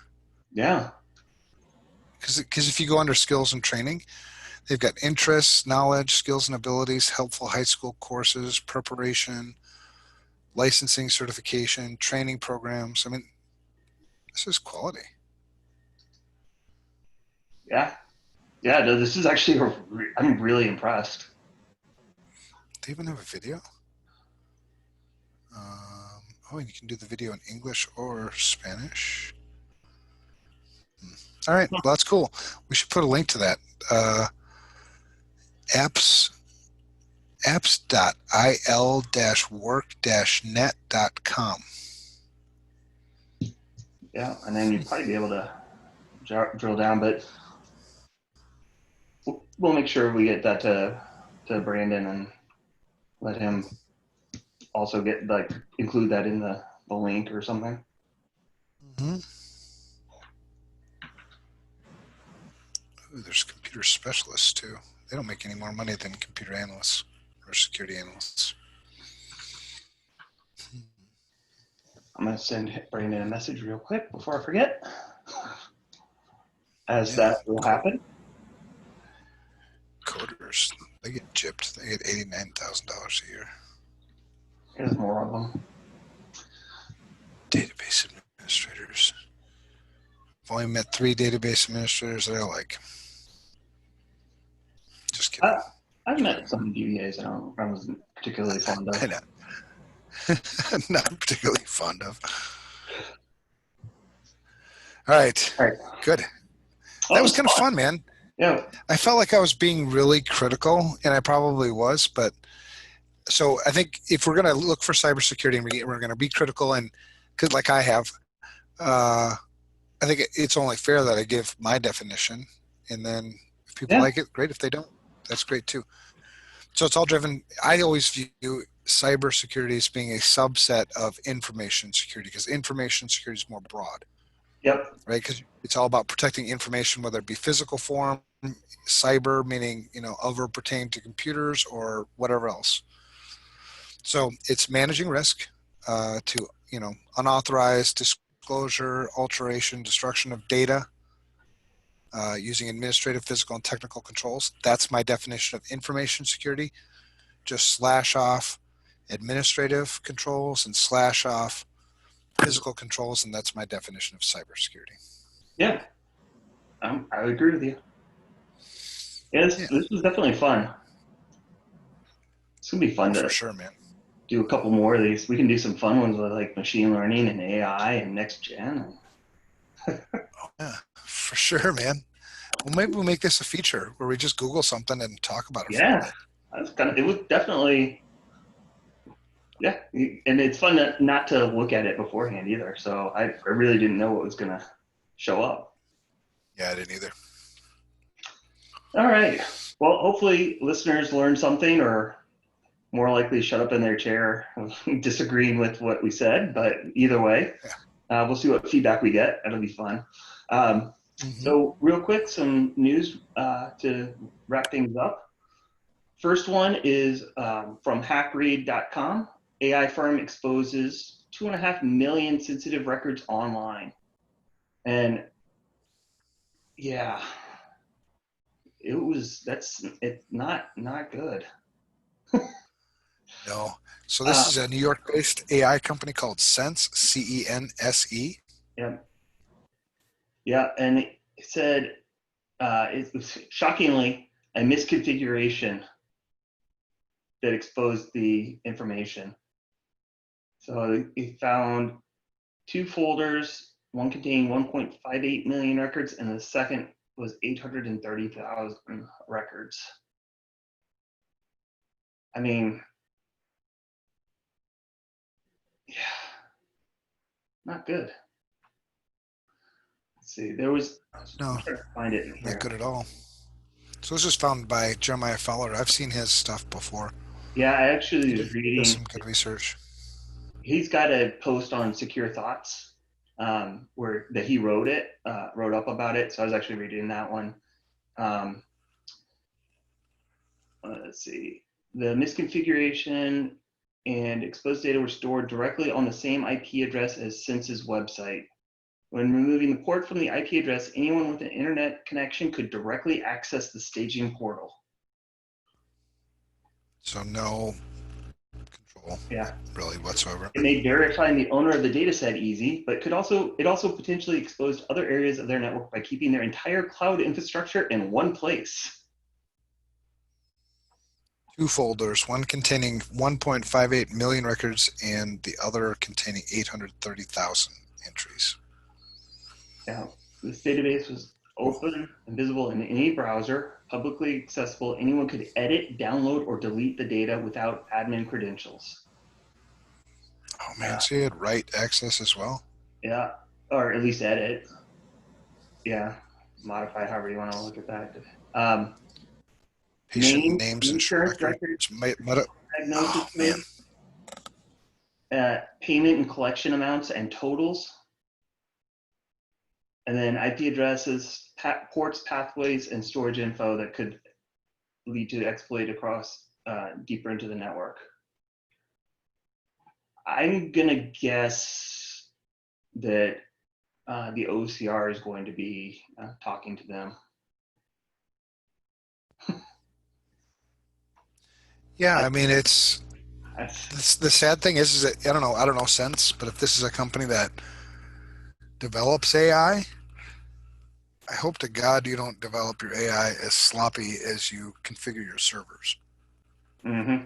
Yeah. Because if you go under skills and training, they've got interests, knowledge, skills and abilities, helpful high school courses, preparation, licensing, certification, training programs. I mean, this is quality. Yeah. Yeah, no, this is actually, I'm really impressed. Do you even have a video? And you can do the video in English or Spanish. All right, well, that's cool. We should put a link to that. apps.il-work-net.com. Yeah, and then you'd probably be able to drill down, but we'll make sure we get that to Brandon and let him also include that in the link or something. Mm-hmm. Ooh, there's computer specialists too. They don't make any more money than computer analysts or security analysts. I'm going to send Brandon a message real quick before I forget, as that will happen. Coders, they get gypped. They get $89,000 a year. There's more of them. Database administrators. I've only met 3 database administrators that I like. Just kidding. I've met some DBAs I wasn't particularly fond of. Not particularly fond of. All right. Good. That was kind of fun, man. Yeah. I felt like I was being really critical, and I probably was, but so I think if we're going to look for cybersecurity and we're going to be critical, and because like I have, I think it's only fair that I give my definition, and then if people like it, great. If they don't, that's great too. So it's all driven. I always view cybersecurity as being a subset of information security because information security is more broad. Yep. Right, because it's all about protecting information, whether it be physical form, cyber, meaning of or pertain to computers or whatever else. So it's managing risk to unauthorized disclosure, alteration, destruction of data using administrative, physical, and technical controls. That's my definition of information security. Just slash off administrative controls and slash off physical controls, and that's my definition of cybersecurity. Yeah, I agree with you. Yeah, this was definitely fun. It's gonna be fun to for sure, man. Do a couple more of these. We can do some fun ones with like machine learning and AI and next gen. Yeah, for sure, man. Well, maybe we'll make this a feature where we just Google something and talk about it. Yeah, it was definitely. Yeah, and it's fun not to look at it beforehand either. So I really didn't know what was gonna show up. Yeah, I didn't either. All right. Well, hopefully listeners learned something or more likely shut up in their chair disagreeing with what we said. But either way, we'll see what feedback we get. That'll be fun. So real quick, some news to wrap things up. First one is from hackread.com. AI firm exposes 2.5 million sensitive records online. And yeah, that's not good. No. So this is a New York-based AI company called Sense, CENSE. Yeah. Yeah, and it said it was shockingly a misconfiguration that exposed the information. So it found two folders, one contained 1.58 million records, and the second was 830,000 records. I mean, yeah, not good. Let's see, there was, No, I'm trying to find it in not here. good at all. So this was found by Jeremiah Fowler. I've seen his stuff before. Yeah, I actually He was does reading, some good research. he's got a post on Secure Thoughts where that he wrote up about it. So I was actually reading that one. Um, let's see, the misconfiguration and exposed data were stored directly on the same IP address as Sense's website. When removing the port from the IP address, anyone with an internet connection could directly access the staging portal. So no control, Yeah. really, whatsoever. It made verifying the owner of the data set easy, but it also potentially exposed other areas of their network by keeping their entire cloud infrastructure in one place. Two folders, one containing 1.58 million records and the other containing 830,000 entries. Yeah. This database was open and visible in any browser, publicly accessible. Anyone could edit, download, or delete the data without admin credentials. Oh man, so you had write access as well? Yeah, or at least edit. Yeah, modify however you want to look at that. Patient Name, names and insurance records. records, Oh diagnosis man. code, payment and collection amounts and totals, and then IP addresses, ports, pathways, and storage info that could lead to exploit across deeper into the network. I'm gonna guess that the OCR is going to be talking to them. Yeah, I mean it's That's, the sad thing is that I don't know Sense, but if this is a company that develops AI, I hope to God you don't develop your AI as sloppy as you configure your servers. mm-hmm.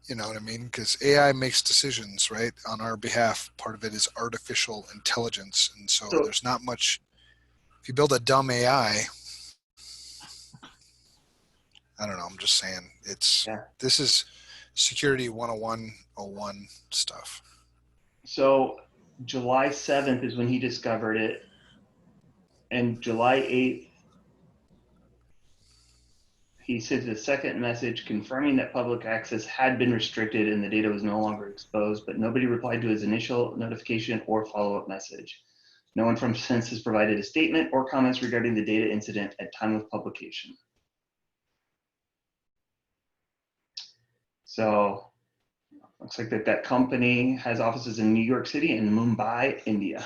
You know what I mean? Because AI makes decisions, right, on our behalf. Part of it is artificial intelligence. And so So there's not much. If you build a dumb AI, I don't know, I'm just saying yeah. this is security 101 stuff. So July 7th is when he discovered it, and July 8th he sent a second message confirming that public access had been restricted and the data was no longer exposed, but nobody replied to his initial notification or follow-up message. No one from Sense has provided a statement or comments regarding the data incident at time of publication. So looks like that company has offices in New York City and Mumbai, India.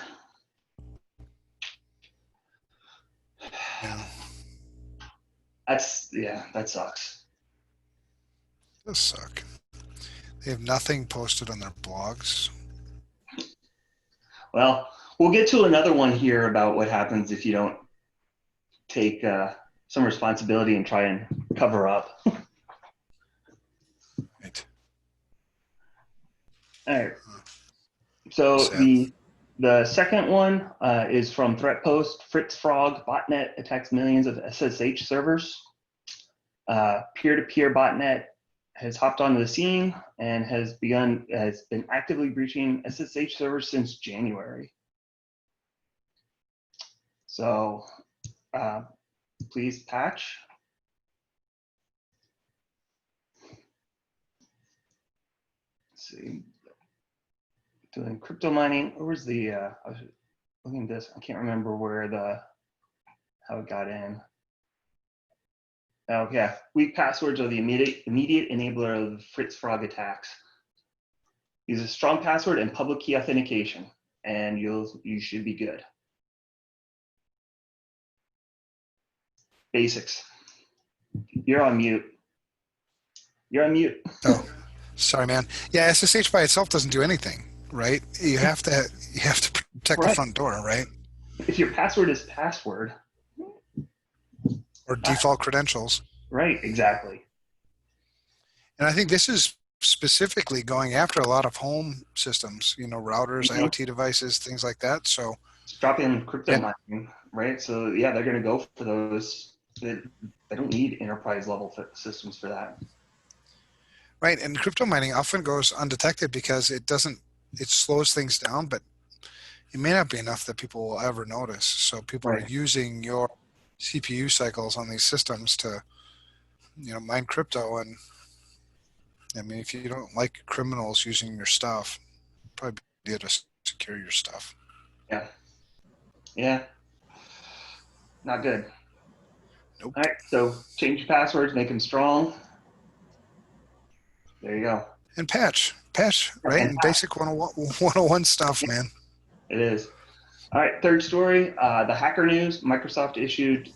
Yeah. That sucks. It does suck. They have nothing posted on their blogs. Well, we'll get to another one here about what happens if you don't take some responsibility and try and cover up. Right. All right. So Sad. the second one is from Threat Post. Fritz Frog botnet attacks millions of SSH servers. Peer-to-peer botnet has hopped onto the scene and has been actively breaching SSH servers since January. So please patch. Let's see. Doing crypto mining. Where's the? I was looking at this. I can't remember how it got in. Oh yeah, weak passwords are the immediate enabler of Fritz Frog attacks. Use a strong password and public key authentication, and you should be good. Basics. You're on mute. You're on mute. Oh, sorry, man. Yeah, SSH by itself doesn't do anything, right? You have to protect the Right. front door, right? If your password is password. Or default credentials. Right, exactly. And I think this is specifically going after a lot of home systems, routers, IoT devices, things like that. So drop in crypto mining, right? So yeah, they're going to go for those. They don't need enterprise level systems for that. Right, and crypto mining often goes undetected because it slows things down, but it may not be enough that people will ever notice. So people are using your CPU cycles on these systems to, mine crypto. And I mean, if you don't like criminals using your stuff, probably be able to secure your stuff. Yeah. Yeah. Not good. Nope. All right. So change your passwords, make them strong. There you go. And patch, right? And basic 101 stuff, man. It is. All right. Third story. The hacker news. Microsoft issued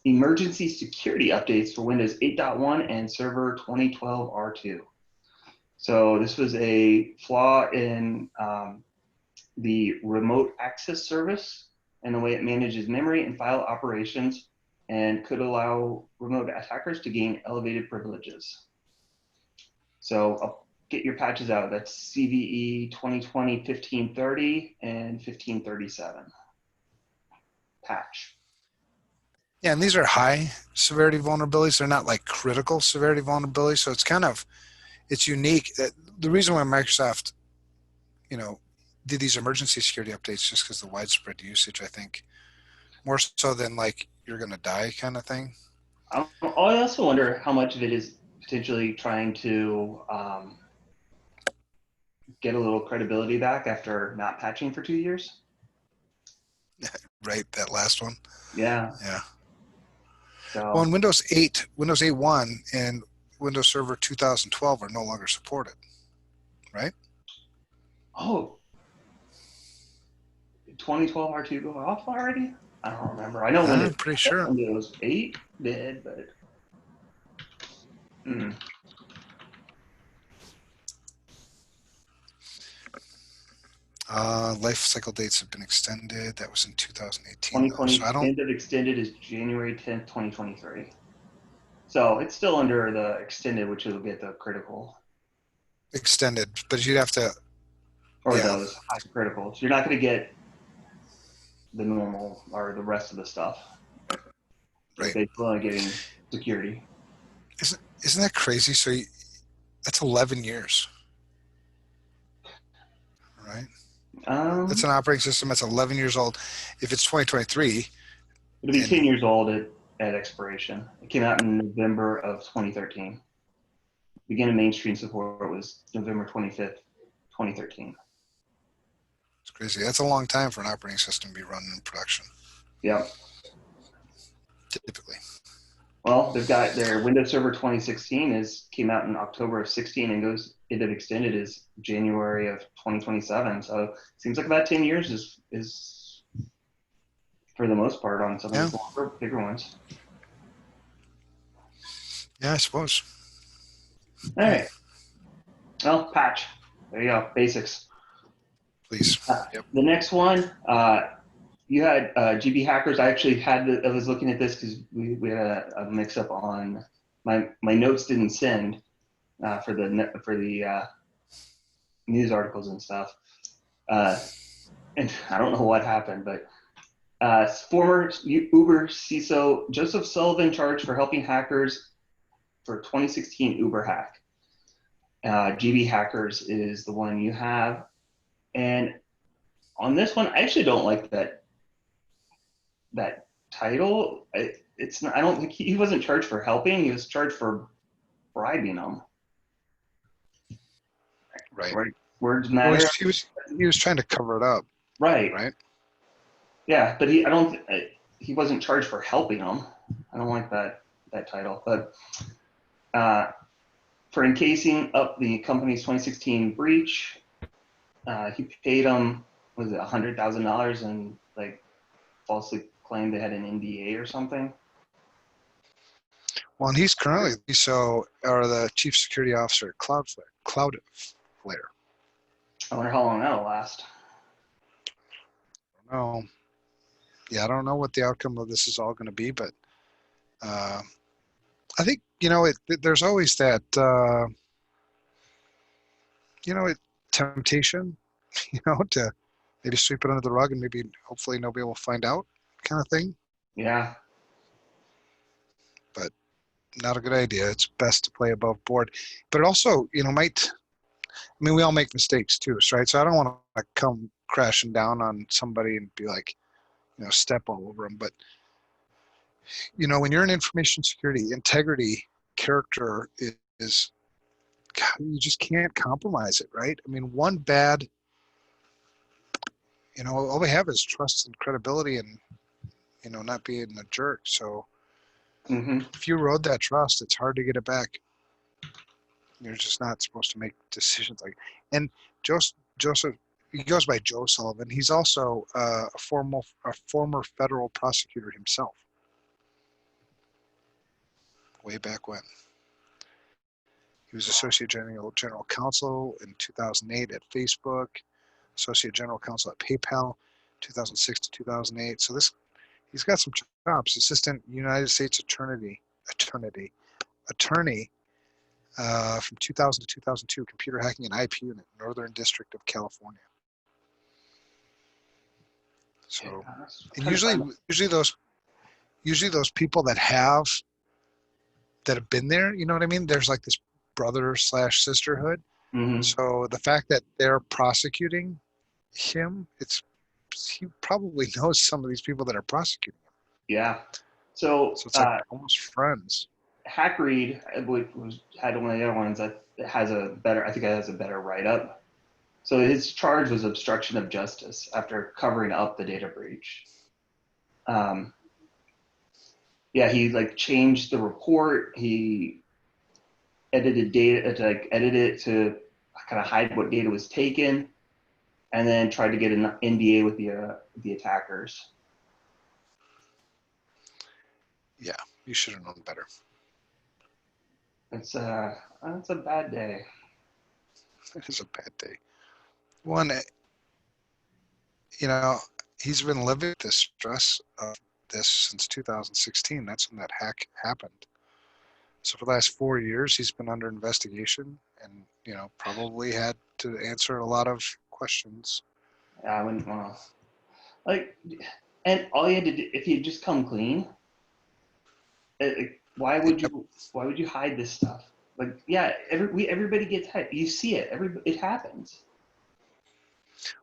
emergency security updates for Windows 8.1 and Server 2012 R2. So this was a flaw in the remote access service and the way it manages memory and file operations, and could allow remote attackers to gain elevated privileges. So I'll get your patches out. That's CVE 2020-1530 and 1537. Patch. Yeah, and these are high severity vulnerabilities. They're not like critical severity vulnerabilities. So it's unique. The reason why Microsoft, did these emergency security updates just because of the widespread usage, I think, more so than like you're going to die kind of thing. I also wonder how much of it is potentially trying to get a little credibility back after not patching for 2 years. Right, that last one. Yeah. Yeah. So, well, in Windows 8.1 and Windows Server 2012 are no longer supported, right? Oh, 2012 R2 go off already? I don't remember. I know I'm pretty sure. Windows 8 did, but Life cycle dates have been extended. That was in 2018. 2020 So extended is January 10th, 2023. So it's still under the extended, which will get the critical. Extended, but you'd have to. Or those high critical. So you're not going to get the normal or the rest of the stuff. Right. They're still getting security. Isn't that crazy? So that's 11 years. Right? That's an operating system that's 11 years old. If it's 2023, it'll be 10 years old at expiration. It came out in November of 2013. Beginning mainstream support was November 25th, 2013. It's crazy. That's a long time for an operating system to be running in production. Yep. Typically. Well, they've got their Windows Server 2016 came out in October of 16 and goes into extended is January of 2027. So it seems like about 10 years is for the most part on some of the bigger ones. Yeah, I suppose. All right. Well, patch. There you go. Basics. Please. Yep. The next one, you had GB hackers. I actually I was looking at this because we had a mix up on my notes didn't send for the news articles and stuff. And I don't know what happened, but former Uber CISO Joseph Sullivan charged for helping hackers for 2016 Uber hack. GB hackers is the one you have. And on this one, I actually don't like that title. It's not. I don't think he wasn't charged for helping. He was charged for bribing them. Right. Words matter. Well, he was trying to cover it up. Right. Right. Yeah, but he wasn't charged for helping them. I don't like that title, but for encasing up the company's 2016 breach, he paid them, was it $100,000, and like falsely claimed they had an NDA or something. Well, and he's currently the chief security officer at Cloudflare. I wonder how long that'll last. Oh, yeah, I don't know what the outcome of this is all going to be, but I think, there's always that, temptation, to maybe sweep it under the rug and maybe hopefully nobody will find out kind of thing. Yeah. But not a good idea. It's best to play above board. But it also, we all make mistakes too, right? So I don't want to come crashing down on somebody and be like, step all over them. But, when you're in information security, integrity, character is God, you just can't compromise it, right? I mean, one bad, all we have is trust and credibility and, not being a jerk. So if you erode that trust, it's hard to get it back. You're just not supposed to make decisions like. And Joseph, he goes by Joe Sullivan. He's also a former federal prosecutor himself. Way back when. He was Associate General Counsel in 2008 at Facebook, Associate General Counsel at PayPal, 2006 to 2008. So he's got some chops. Assistant United States Attorney from 2000 to 2002, computer hacking and IP unit, Northern District of California. So, and usually those people that have been there, you know what I mean? There's like this brother/sisterhood. So the fact that they're prosecuting him, he probably knows some of these people that are prosecuting him. Yeah. So it's like almost friends. Hackreed had one of the other ones that has a better write-up. So his charge was obstruction of justice after covering up the data breach. He changed the report. He edited it to kind of hide what data was taken, and then tried to get an NDA with the attackers. Yeah, you should have known better. It's a bad day. It is a bad day. One, he's been living this stress of this since 2016. That's when that hack happened. So for the last 4 years, he's been under investigation and, probably had to answer a lot of questions. Yeah, I wouldn't want to. And all you had to do, if you just come clean, why would you hide this stuff? Everybody gets hacked. You see it. It happens.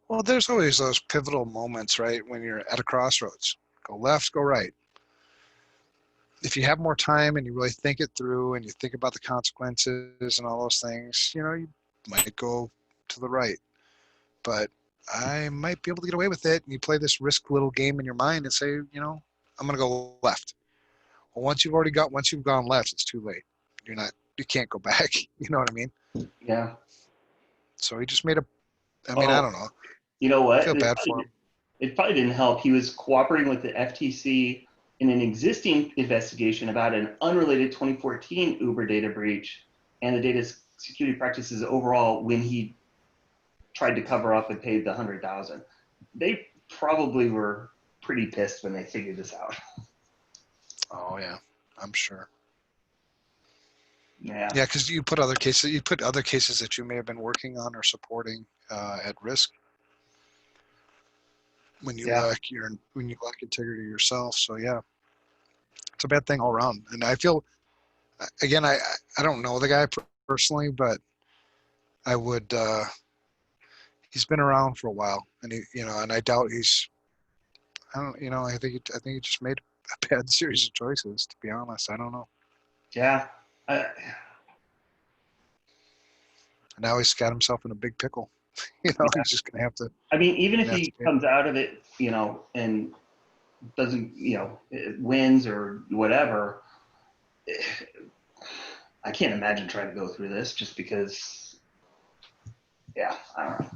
Well, there's always those pivotal moments, right? When you're at a crossroads, go left, go right. If you have more time and you really think it through and you think about the consequences and all those things, you might go to the right. But I might be able to get away with it. And you play this risk little game in your mind and say, I'm going to go left. Well, once you've gone left, it's too late. You can't go back. You know what I mean? Yeah. So he just made I don't know. You know what? I feel bad for him. It probably didn't help. He was cooperating with the FTC in an existing investigation about an unrelated 2014 Uber data breach and the data security practices overall when he tried to cover up and paid the $100,000. They probably were pretty pissed when they figured this out. Oh yeah, I'm sure. Yeah. Yeah, because you put other cases that you may have been working on or supporting at risk when you lack integrity yourself. So yeah, it's a bad thing all around. And I feel, again, I don't know the guy personally, but I would. He's been around for a while, and and I doubt I think he just made a bad series of choices. To be honest, I don't know. Yeah. And now he's got himself in a big pickle. He's just gonna have to. I mean, even if he comes out of it, and doesn't, it wins or whatever. I can't imagine trying to go through this just because, yeah, I don't know.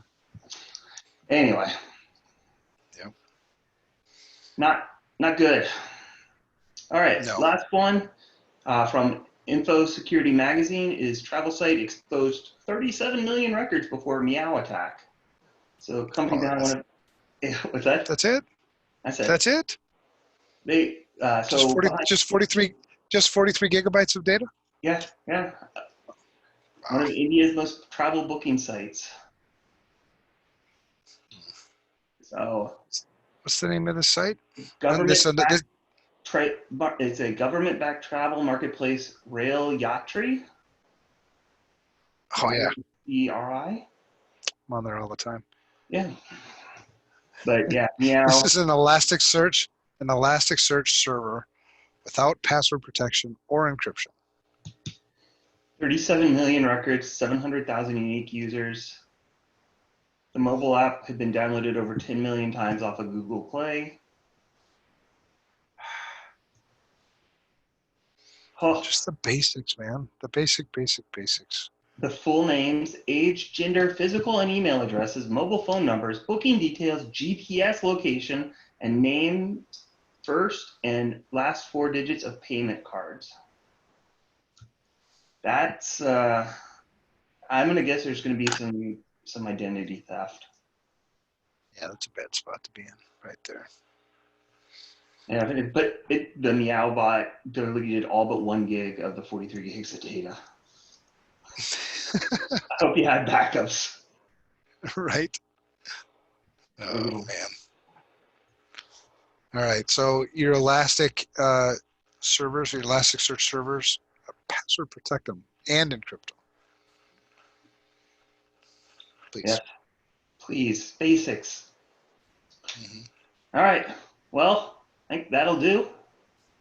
Anyway. Yeah. Not good. All right, No. last one from FRSecurity magazine is travel site exposed 37 million records before Meow attack. So company behind one of, what's that? That's it? I said That's it? they so Just 43 gigabytes of data? yeah. One Wow. of India's most travel booking sites. So What's the name of the site? government it's a government-backed travel marketplace, Rail Yatri. Oh yeah, ERI. I'm on there all the time. Yeah. But yeah, Meow. This is an Elasticsearch server without password protection or encryption. 37 million records, 700,000 unique users. The mobile app had been downloaded over 10 million times off of Google Play. Oh, Just the basics, man. The basics. the full names, age, gender, physical and email addresses, mobile phone numbers, booking details, GPS location, and name, first and last 4 digits of payment cards. That's, I'm going to guess there's going to be some identity theft. Yeah, that's a bad spot to be in right there. Yeah, but the Meow bot deleted all but 1 gig of the 43 gigs of data. I hope you had backups. Right? Oh, man. All right, so your Elastic servers, your Elasticsearch servers, password protect them and encrypt them. Please. Yeah, please, basics. All right, well, I think that'll do.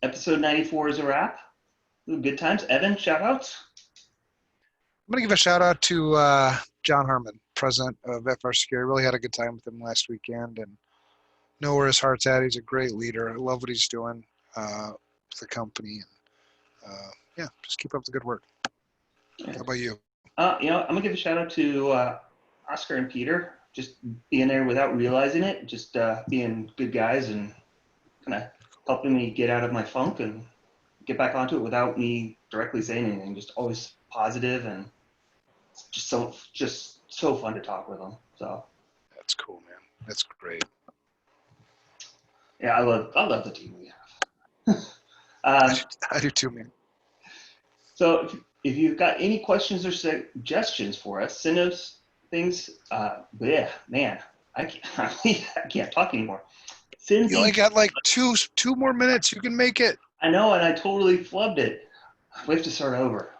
Episode 94 is a wrap. Good times. Evan, shout outs? I'm going to give a shout out to John Harmon, president of FRSecure. Really had a good time with him last weekend and know where his heart's at. He's a great leader. I love what he's doing with the company. And, yeah, just keep up the good work. How about you? I'm going to give a shout out to Oscar and Peter, just being there without realizing it, just being good guys and kind of helping me get out of my funk and get back onto it without me directly saying anything. Just always positive and just so fun to talk with them. So that's cool, man. That's great. Yeah, I love the team we have. I do too, man. So if you've got any questions or suggestions for us, send us things. Man, I can't talk anymore. You only got like two more minutes. You can make it. I know, and I totally flubbed it. We have to start over.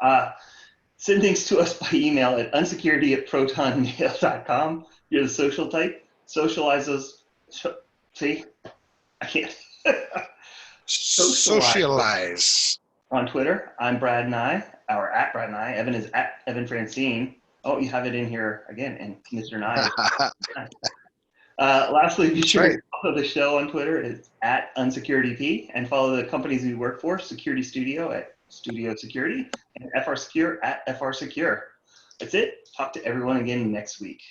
Send things to us by email at unsecurity@protonmail.com. You're the social type. Socialize those. See, I can't. Socialize. On Twitter, I'm Brad Nye, or at Brad Nye. Evan is at Evan Francine. Oh, you have it in here again, and Mr. Nye. Lastly, be sure to follow the show on Twitter. It's at UnsecurityP, and follow the companies we work for, Security Studio at Studio Security, and FRSecure at FRSecure. That's it. Talk to everyone again next week.